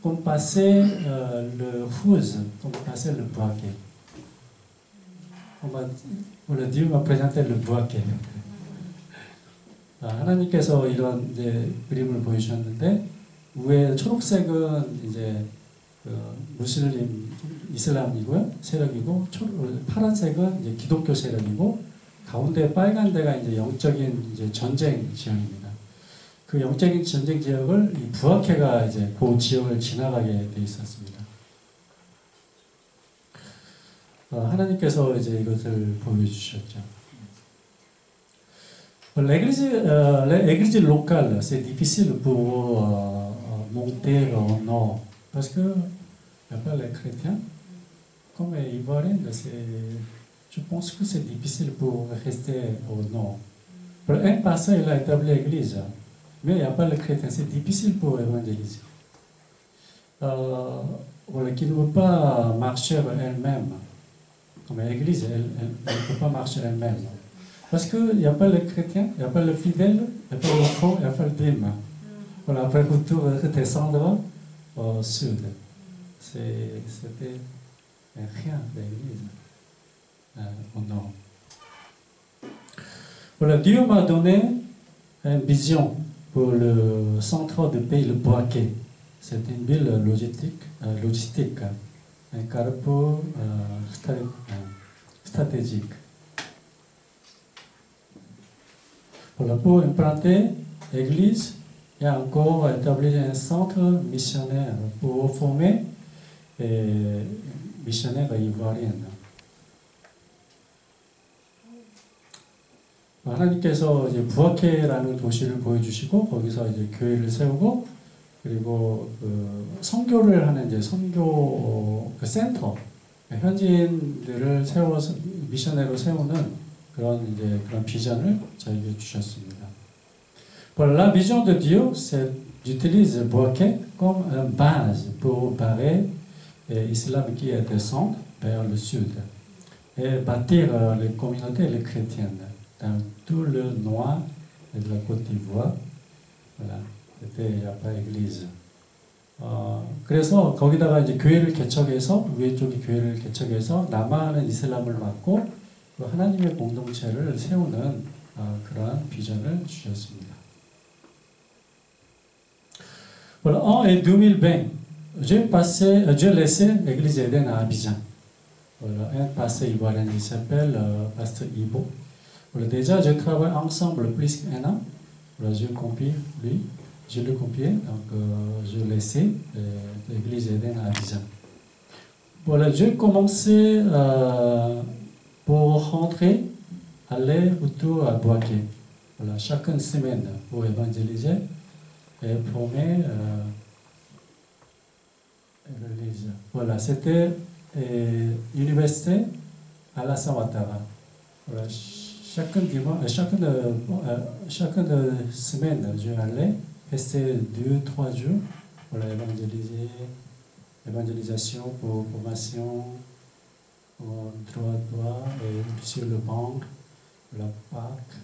comme passer le rouge, comme passer le Bouaké. 오늘 Dieu m'a présenté le Bouaké. 하나님께서 이런 이제 그림을 보여주셨는데, 위에 초록색은 이제 무슬림 이슬람이고요, 세력이고, 파란색은 이제 기독교 세력이고, 가운데 빨간 데가 이제 영적인 이제 전쟁 지역입니다. 그 영적인 전쟁 지역을 이 부하케가 이제 그 지역을 지나가게 돼 있었습니다. 하나님께서 이제 이것을 보여주셨죠. L'église locale, c'est difficile pour monter au nord parce que il n'y a pas les chrétiens. Comme les Ivoiriens, je pense que c'est difficile pour rester au nord. Pour un pasteur, il a établi l'église, mais il n'y a pas les chrétiens. C'est difficile pour évangéliser. Voilà, qui ne veut pas marcher elle-même. Comme l'église, elle ne peut pas marcher elle-même. Parce qu'il n'y a pas les chrétiens, il n'y a pas le fidèle, il n'y a pas le faux, il n'y a pas le dîme. Voilà, après retour descendre au sud. C'était rien l'église au nord. Voilà, Dieu m'a donné une vision pour le centre du pays, le Bouaké. C'est une ville logistique, un carrefour stratégique. Voilà, pour implanter l'église, il y a encore établi un centre missionnaire pour former missionnaires ivoiriens. 하나님께서 이제 부하케라는 도시를 보여주시고 거기서 이제 교회를 세우고 그리고 그 선교를 하는 이제 선교 그 센터 현지인들을 세워서 미션으로 세우는 그런 비전을 저에게 주셨습니다. Pour la vision de Dieu, c'est j'utilise Bouaké comme une base pour barrer l'islam qui est descendre vers le sud et bâtir les communautés les chrétiennes dans tout le nord de la Côte d'Ivoire. Voilà, il n'y a pas d'église. 그래서 거기다가 이제 교회를 개척해서 위에 쪽에 교회를 개척해서 남한은 이슬람을 맡고 하나님의 공동체를 세우는 그러한 비전을 주셨습니다. Voilà, en 2020, j'ai laissé l'église Eden à Abidjan. Voilà, un pasteur ivoirien qui s'appelle Pasteur Ibo. Voilà, déjà, je travaille ensemble plus qu'un an. Voilà, je confie lui, je le confie, donc je laissais l'église Eden à Abidjan. Voilà, j'ai commencé pour rentrer, aller autour à Boaké. Voilà, chaque semaine pour évangéliser et former l'église. Voilà, c'était université à la Ouattara. Voilà, chaque semaine, je allais rester 2-3 jours pour évangélisation, pour formation, droit, et sur le banc, la Pâque.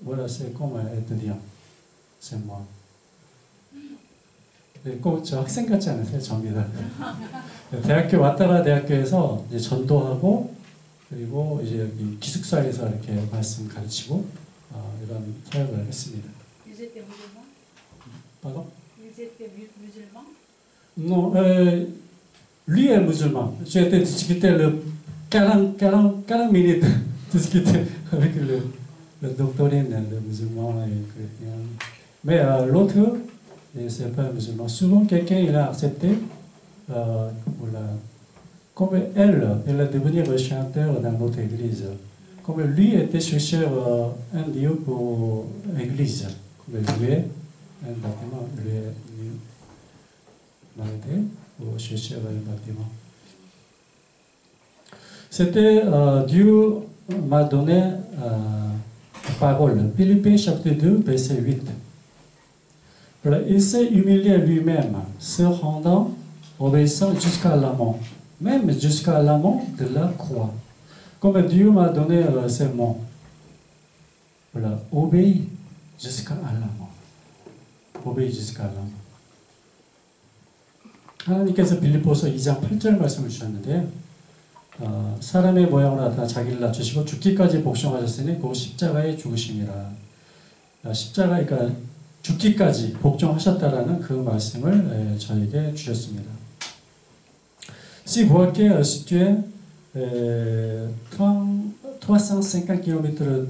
Voilà, c'est comme étudiant, c'est moi. 꼭 저 학생 같지 않으세요? 전기를. 대학교 왔다라 대학교에서 이제 전도하고 그리고 이제 여기 기숙사에서 이렇게 말씀 가르치고 이런 사역을 했습니다. Ils étaient musulmans? Pardon? Ils étaient musulmans? Non, lui est musulman. J'ai été discuter le 40 minutes discuter avec le doctrine de musulman et chrétien. Mais l'autre, c'est pas musulman. Souvent, quelqu'un il a accepté, voilà. Comme elle a devenu chanteur dans notre église. Comme lui était chercheur un lieu pour l'église. Comme lui est un bâtiment, lui est demandé pour chercher un bâtiment. C'était Dieu m'a donné parole. Philippiens chapitre 2, verset 8. Il s'est humilié lui-même, se rendant obéissant jusqu'à la mort, même jusqu'à la mort de la croix. Comme Dieu m'a donné ces mots. Voilà, obéis jusqu'à la mort. obéis jusqu'à la mort. 하나님께서 빌립보서 2장 8절 말씀을 주셨는데요. 사람의 모양으로 나타나 자기를 낮추시고 죽기까지 복종하셨으니 그 십자가의 죽으심이라. 십자가, 그러니까 죽기까지 복종하셨다라는 그 말씀을 저에게 주셨습니다. Si Boaké est situé 350 km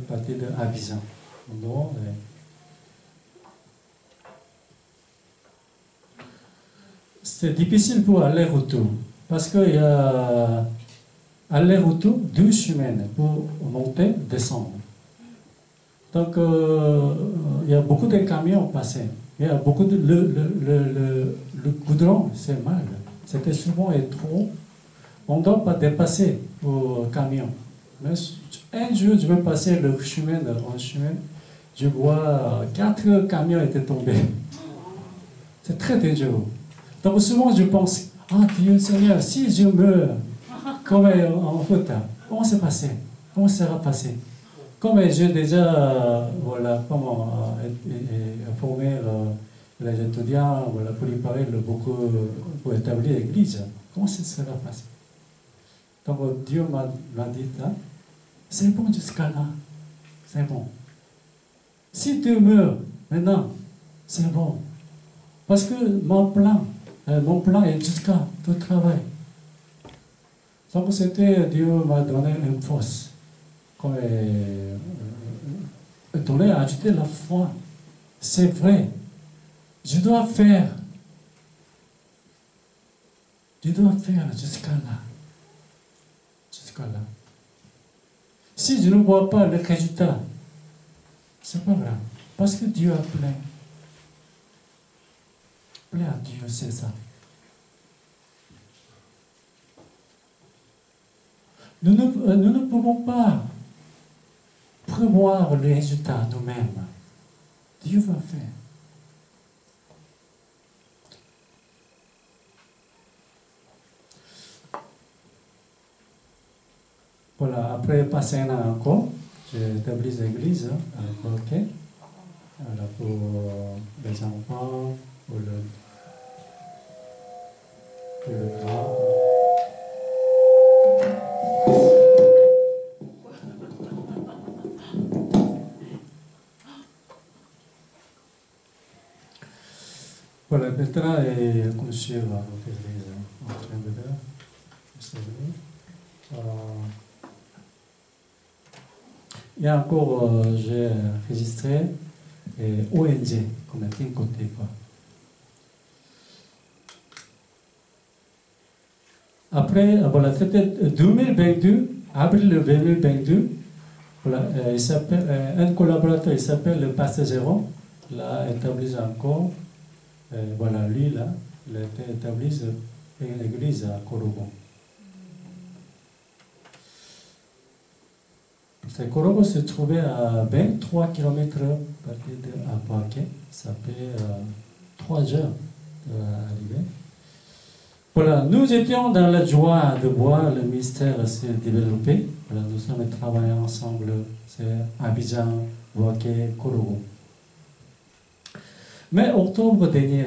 partir de Abidjan. C'est difficile pour aller-retour parce qu'il y a aller-retour 2 semaines pour monter, descendre. Donc il y a beaucoup de camions passés. Il y a beaucoup de le goudron, c'est mal. C'était souvent trop. On ne doit pas dépasser au camion. Mais un jour, je vais passer le chemin, je vois 4 camions étaient tombés. C'est très dangereux. Donc souvent, je pense, ah Dieu Seigneur, si je meurs comme en route, comment c'est passé? Comment ça sera passé? Comme j'ai déjà formé les étudiants, pour préparer beaucoup pour établir l'église, comment ça sera passé? Donc Dieu m'a dit, c'est bon jusqu'à là, c'est bon. Si tu meurs maintenant, c'est bon. Parce que mon plan est jusqu'à tout travail. Donc c'était Dieu m'a donné une force. Donner, ajouter la foi. C'est vrai. Je dois faire jusqu'à là. Jusqu'à là. Si je ne vois pas le résultat, c'est pas grave. Parce que Dieu a plaint. Plaît à Dieu, c'est ça. Nous ne pouvons pas prévoir le résultat nous-mêmes. Dieu va faire. Voilà, après passer un an encore, j'ai établi l'église à Boaké, pour les enfants, ou le gras. Voilà, maintenant, comme sur l'église en train de faire, vous savez. Et encore, j'ai registré ONG comme Think Côte d'Ivoire. Après, voilà, c'était 2022, avril 2022. Voilà, un collaborateur, il s'appelle le Pasteur Jérôme, l'a établi encore. Voilà, lui, là, il a été établi une église à Korobo. Korobo se trouvait à 23 km à Boaké. Ça fait 3 heures d'arriver. Voilà, nous étions dans la joie de voir le mystère se développer. Voilà, nous sommes travaillés ensemble, c'est Abidjan, Boaké, Korobo. Mais octobre dernier,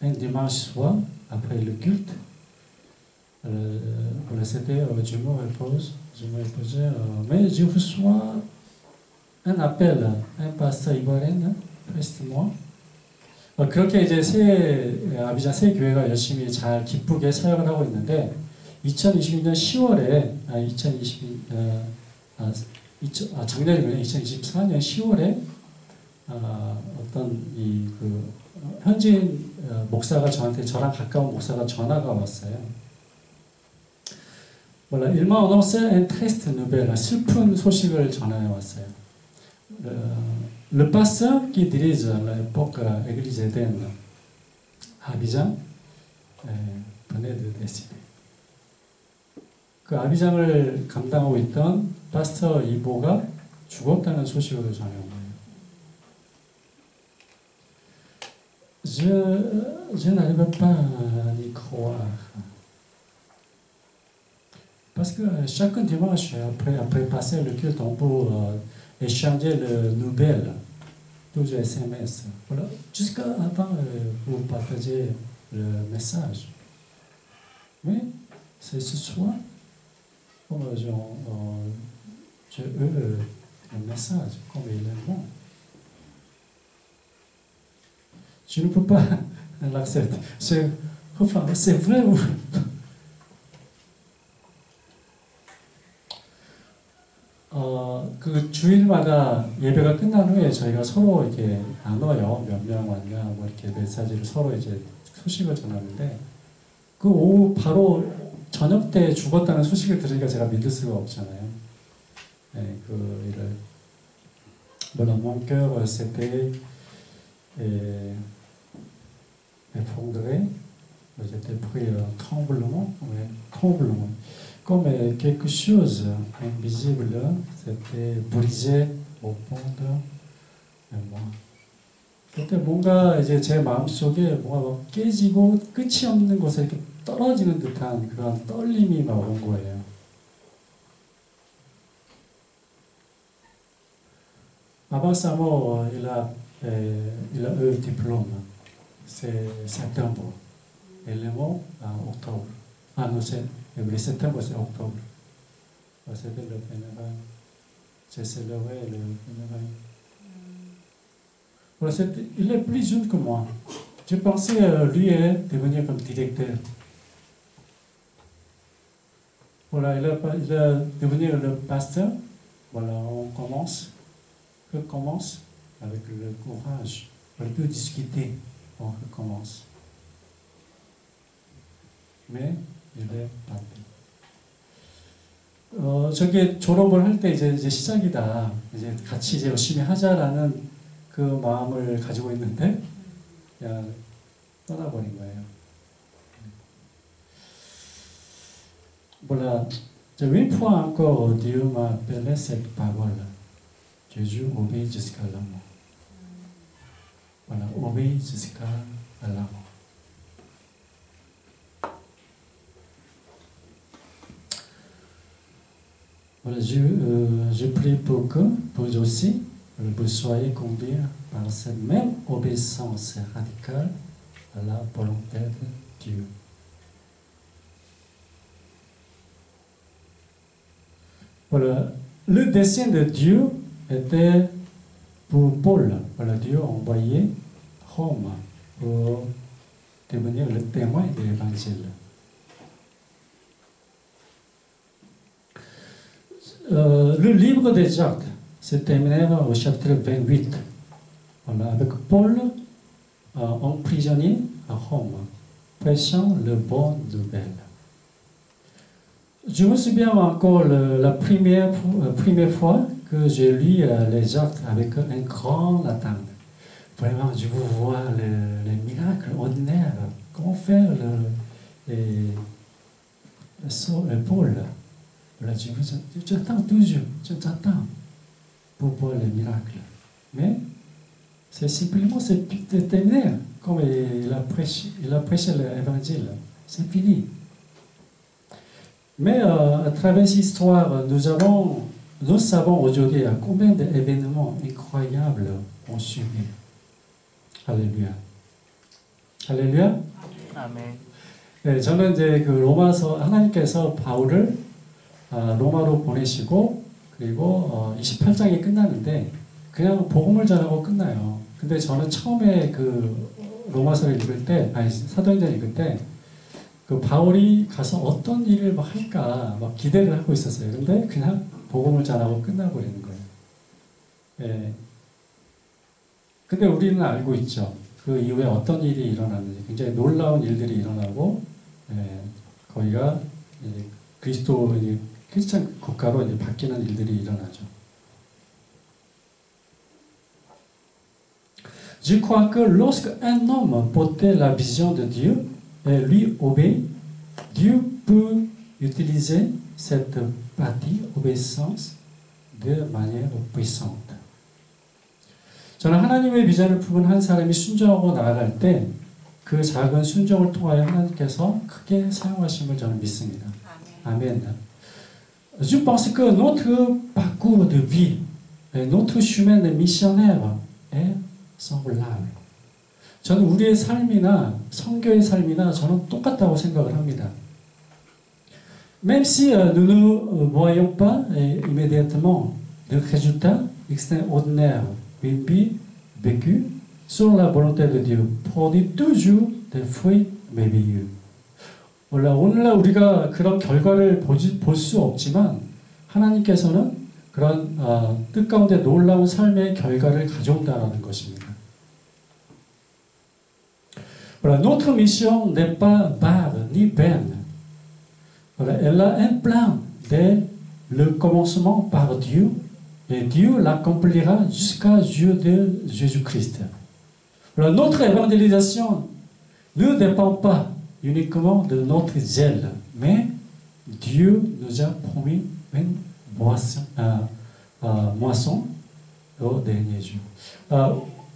un dimanche soir, après le culte, voilà, c'était, je me reposais, mais je reçois un appel, un pasteur ivoirien, presque moi. 그렇게 이제 아비자 새 교회가 열심히 잘 기쁘게 사역을 하고 있는데 2022년 10월에 작년이군요. 2024년 10월에 어떤 현지인 목사가 저랑 가까운 목사가 전화가 왔어요. Voilà, il m'a annoncé une triste nouvelle, 슬픈 소식을 전해 왔어요. Le pasteur qui dirige à l'époque l'église Éden à Abidjan venait de décéder. 그 아비장을 감당하고 있던 파스터 이보가 죽었다는 소식을 전해온 거예요. Je n'arrivais pas à y croire. Parce que chaque dimanche, après passer le culte, on peut échanger les nouvelles, tous les SMS. Voilà. Jusqu'à avant, vous partagez le message. Mais c'est ce soir, j'ai eu le message, comme il est bon. Je ne peux pas l'accepter. C'est vrai ou... 그 주일마다 예배가 끝난 후에 저희가 서로 이렇게 나눠요. 몇 명 왔냐, 뭐 이렇게 메시지를 서로 이제 소식을 전하는데 그 오후 바로 저녁 때 죽었다는 소식을 들으니까 제가 믿을 수가 없잖아요. 네, 그 일을 Voilà, mon cœur s'était effondré. J'étais pris tremblement, ouais, tremblement. Comme quelque chose invisible s'était brisé au fond de moi. 그때 뭔가 이제 제 마음속에 뭔가 막 깨지고 끝이 없는 곳에 이렇게 떨어지는 듯한 그런 떨림이 막 온 거예요. Avant sa mort, il a eu le diplôme. C'est septembre. Il est mort en octobre. Ah non, le septembre, c'est octobre. C'était le funérail. J'ai célébré le funérail. Voilà, il est plus jeune que moi. Je pensais lui devenir comme directeur. Voilà, il a devenu le pasteur. Voilà, on commence avec le courage. On peut discuter, on recommence. Mais il est parti. 저게 졸업을 할 때 이제 시작이다. 이제 같이 이제 열심히 하자라는 그 마음을 가지고 있는데 그냥 떠나버린 거예요. Voilà. Une fois encore, Dieu m'a appelé cette parole. Jésus obéit jusqu'à la mort. Voilà, obéit jusqu'à la mort. Voilà, je prie pour que, vous aussi, vous soyez conduits par cette même obéissance radicale à la volonté de Dieu. Voilà. Le dessein de Dieu était pour Paul. Voilà, Dieu a envoyé Rome pour devenir le témoin de l'Évangile. Le livre des Actes se terminait au chapitre 28, voilà, avec Paul emprisonné à Rome, prêchant le bon nouvelle. Je me souviens encore la première fois que j'ai lu les Actes avec un grand attente. Vraiment, je veux voir les miracles ordinaires. Comment faire Paul. Voilà, j'attends toujours, j'attends pour voir les miracles. Mais c'est simplement terminé, comme il a prêché l'évangile. C'est fini. Mais à travers cette histoire, nous savons aujourd'hui combien d'événements incroyables ont suivi. 할렐루야. 할렐루야. 아멘. 네, 저는 이제 그 로마서 하나님께서 바울을 로마로 보내시고 그리고 28장이 끝나는데 그냥 복음을 전하고 끝나요. 근데 저는 처음에 그 로마서를 읽을 때, 아니 사도행전 읽을 때 그 바울이 가서 어떤 일을 막 할까 막 기대를 하고 있었어요. 근데 그냥 복음을 전하고 끝나버리는 거예요. 예. 근데 우리는 알고 있죠. 그 이후에 어떤 일이 일어났는지 굉장히 놀라운 일들이 일어나고, 예, 거기가 이제 크리스찬 국가로 이제 바뀌는 일들이 일어나죠. Je crois que lorsque un homme portait la vision de Dieu et lui obéit, Dieu peut utiliser cette partie obéissance de manière puissante. 저는 하나님의 비전을 품은 한 사람이 순종하고 나아갈 때 그 작은 순종을 통하여 하나님께서 크게 사용하심을 저는 믿습니다. 아멘. Je pense que notre parcours de vie et notre chemin de missionnaire est semblable. 저는 우리의 삶이나 선교의 삶이나 저는 똑같다고 생각을 합니다. Même si nous ne voyons pas immédiatement de résultats extraordinaires, une vie vécue sur la volonté de Dieu produit toujours des fruits merveilleux. 오늘날 우리가 그런 결과를 볼 수 없지만 하나님께서는 그런 뜻 가운데 놀라운 삶의 결과를 가져온다는 것입니다. Voilà, notre mission n'est pas vague ni vaine. Voilà, elle a un plan dès le commencement par Dieu et Dieu l'accomplira jusqu'à jour de Jésus-Christ. Voilà, notre évangélisation ne dépend pas uniquement de notre zèle, mais Dieu nous a promis une moisson au dernier jour.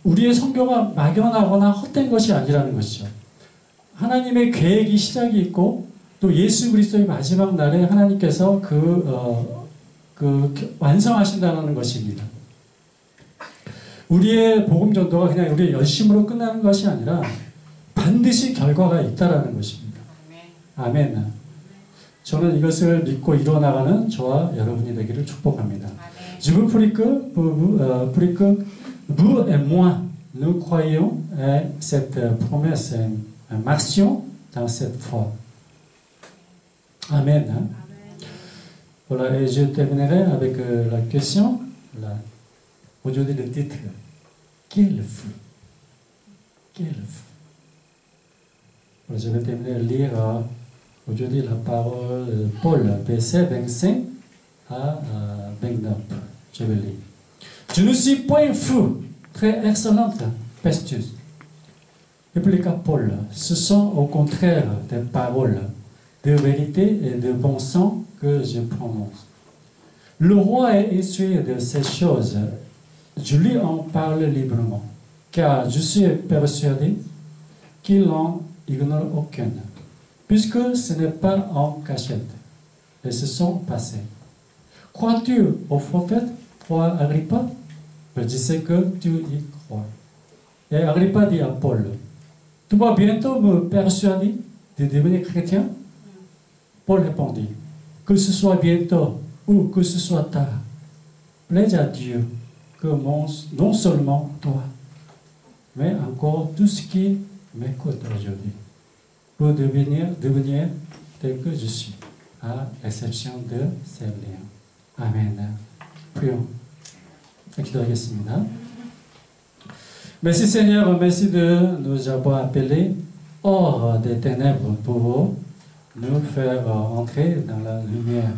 우리의 선교가 막연하거나 헛된 것이 아니라는 것이죠. 하나님의 계획이 시작이 있고 또 예수 그리스도의 마지막 날에 하나님께서 완성하신다는 것입니다. 우리의 복음 전도가 그냥 우리의 열심으로 끝나는 것이 아니라 반드시 결과가 있다라는 것입니다. 아멘. 저는 이것을 믿고 이뤄나가는 저와 여러분이 되기를 축복합니다. Je vous prie que vous et moi, nous croyons à cette promesse et marchions dans cette foi. Amen. Hein? Voilà, et je terminerai avec la question. Aujourd'hui, le titre. Quel feu? Quel feu? Voilà, je vais terminer de lire aujourd'hui la parole de Paul, verset 25 à 29. Je vais lire. Je ne suis point fou, très excellente Pestus. Répliqua Paul, ce sont au contraire des paroles de vérité et de bon sens que je prononce. Le roi est instruit de ces choses. Je lui en parle librement, car je suis persuadé qu'il n'en ignore aucune, puisque ce n'est pas en cachette, et se sont passés. Crois-tu au prophète, roi Agrippa? Je sais que tu y crois. Et Agrippa dit à Paul, tu vas bientôt me persuader de devenir chrétien? Paul répondit, que ce soit bientôt ou que ce soit tard, plaise à Dieu que non seulement toi, mais encore tout ce qui m'écoute aujourd'hui, pour devenir tel que je suis, à l'exception de ces liens. Amen. Prions. 기도하겠습니다. Merci Seigneur, merci de nous avoir appelés hors des ténèbres pour nous faire entrer dans la lumière.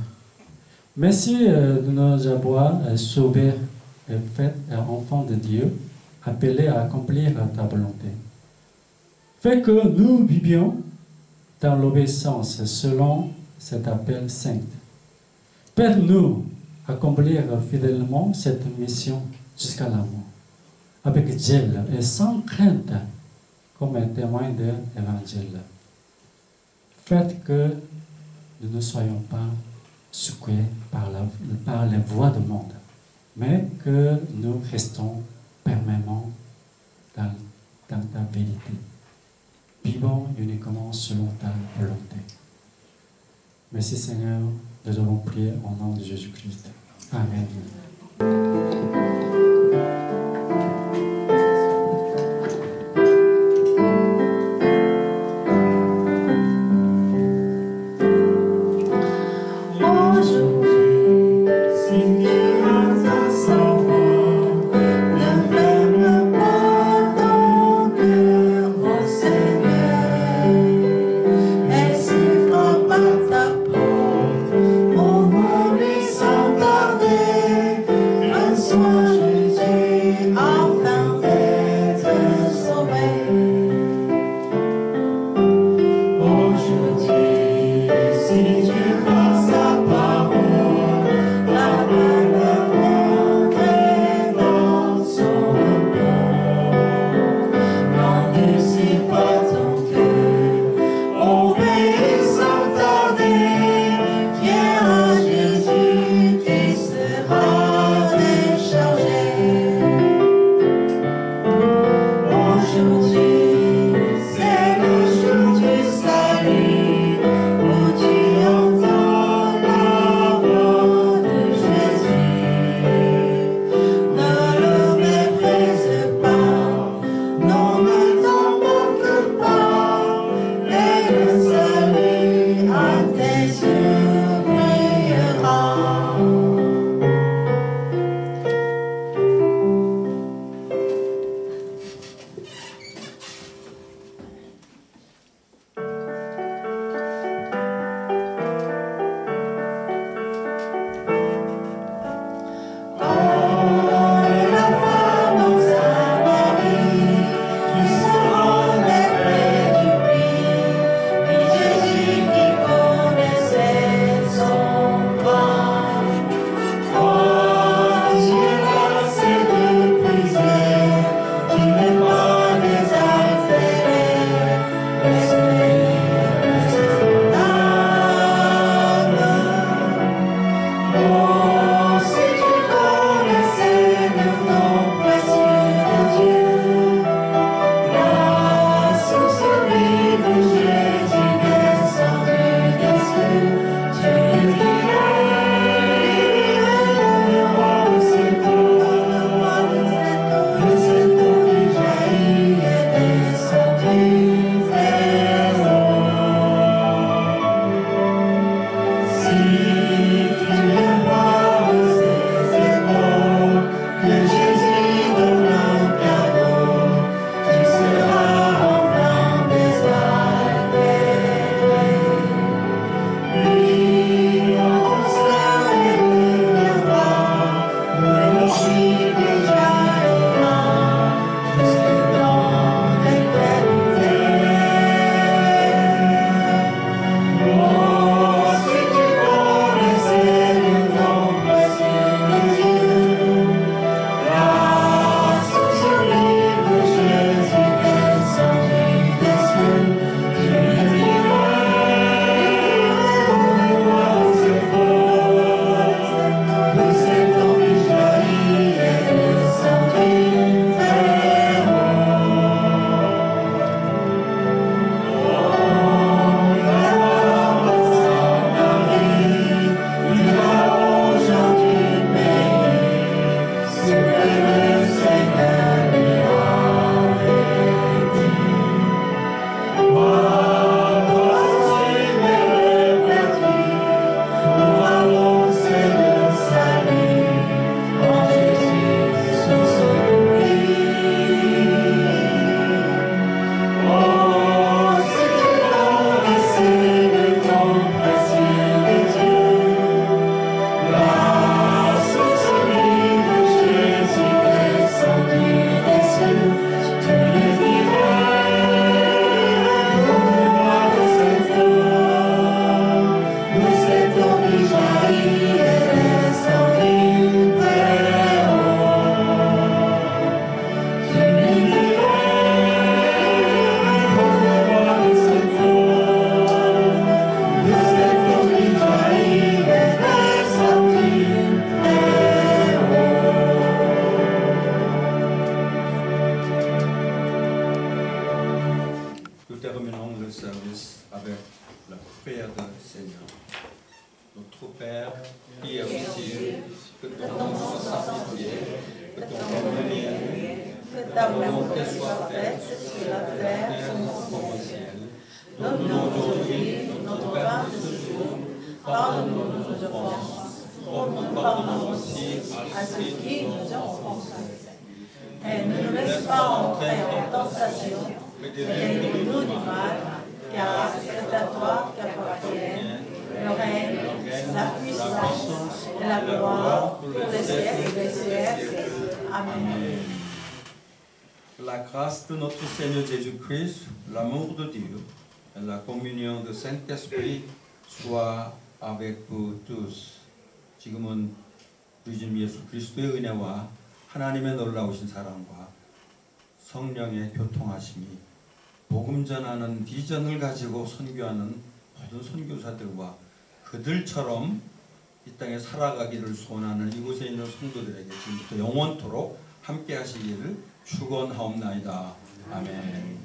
Merci de nous avoir sauvés et faits enfants de Dieu, appelés à accomplir ta volonté. Fais que nous vivions dans l'obéissance selon cet appel saint. Fais-nous accomplir fidèlement cette mission jusqu'à la mort, avec zèle et sans crainte, comme un témoin de l'évangile. Faites que nous ne soyons pas secoués par les voies du monde, mais que nous restons fermement dans ta vérité. Vivons uniquement selon ta volonté. Merci Seigneur, nous avons prié au nom de Jésus-Christ. Amen. Ouvre-lui sans tarder. terminons le service avec la prière du Seigneur. Notre Père, qui est aux cieux, que ton nom soit sanctifié, que ton règne vienne, que ta volonté soit faite sur la terre comme au ciel. Donne-nous aujourd'hui notre pain de ce jour. Pardonne-nous nos offenses, comme nous pardonnons aussi à ceux qui nous ont offensés. Et ne nous laisse pas entrer en tentation, mais délivre-nous du mal, car c'est à toi qu'appartient le règne, la puissance et la gloire pour les siècles des siècles. Amen. La grâce de notre Seigneur Jésus-Christ, l'amour de Dieu et la communion du Saint-Esprit soient avec vous tous. 지금은 우리 주님 예수 그리스도의 은혜와 하나님의 놀라우신 사랑과 성령의 교통하심이 복음 전하는 비전을 가지고 선교하는 모든 선교사들과 그들처럼 이 땅에 살아가기를 소원하는 이곳에 있는 성도들에게 지금부터 영원토록 함께 하시기를 축원하옵나이다. 아멘.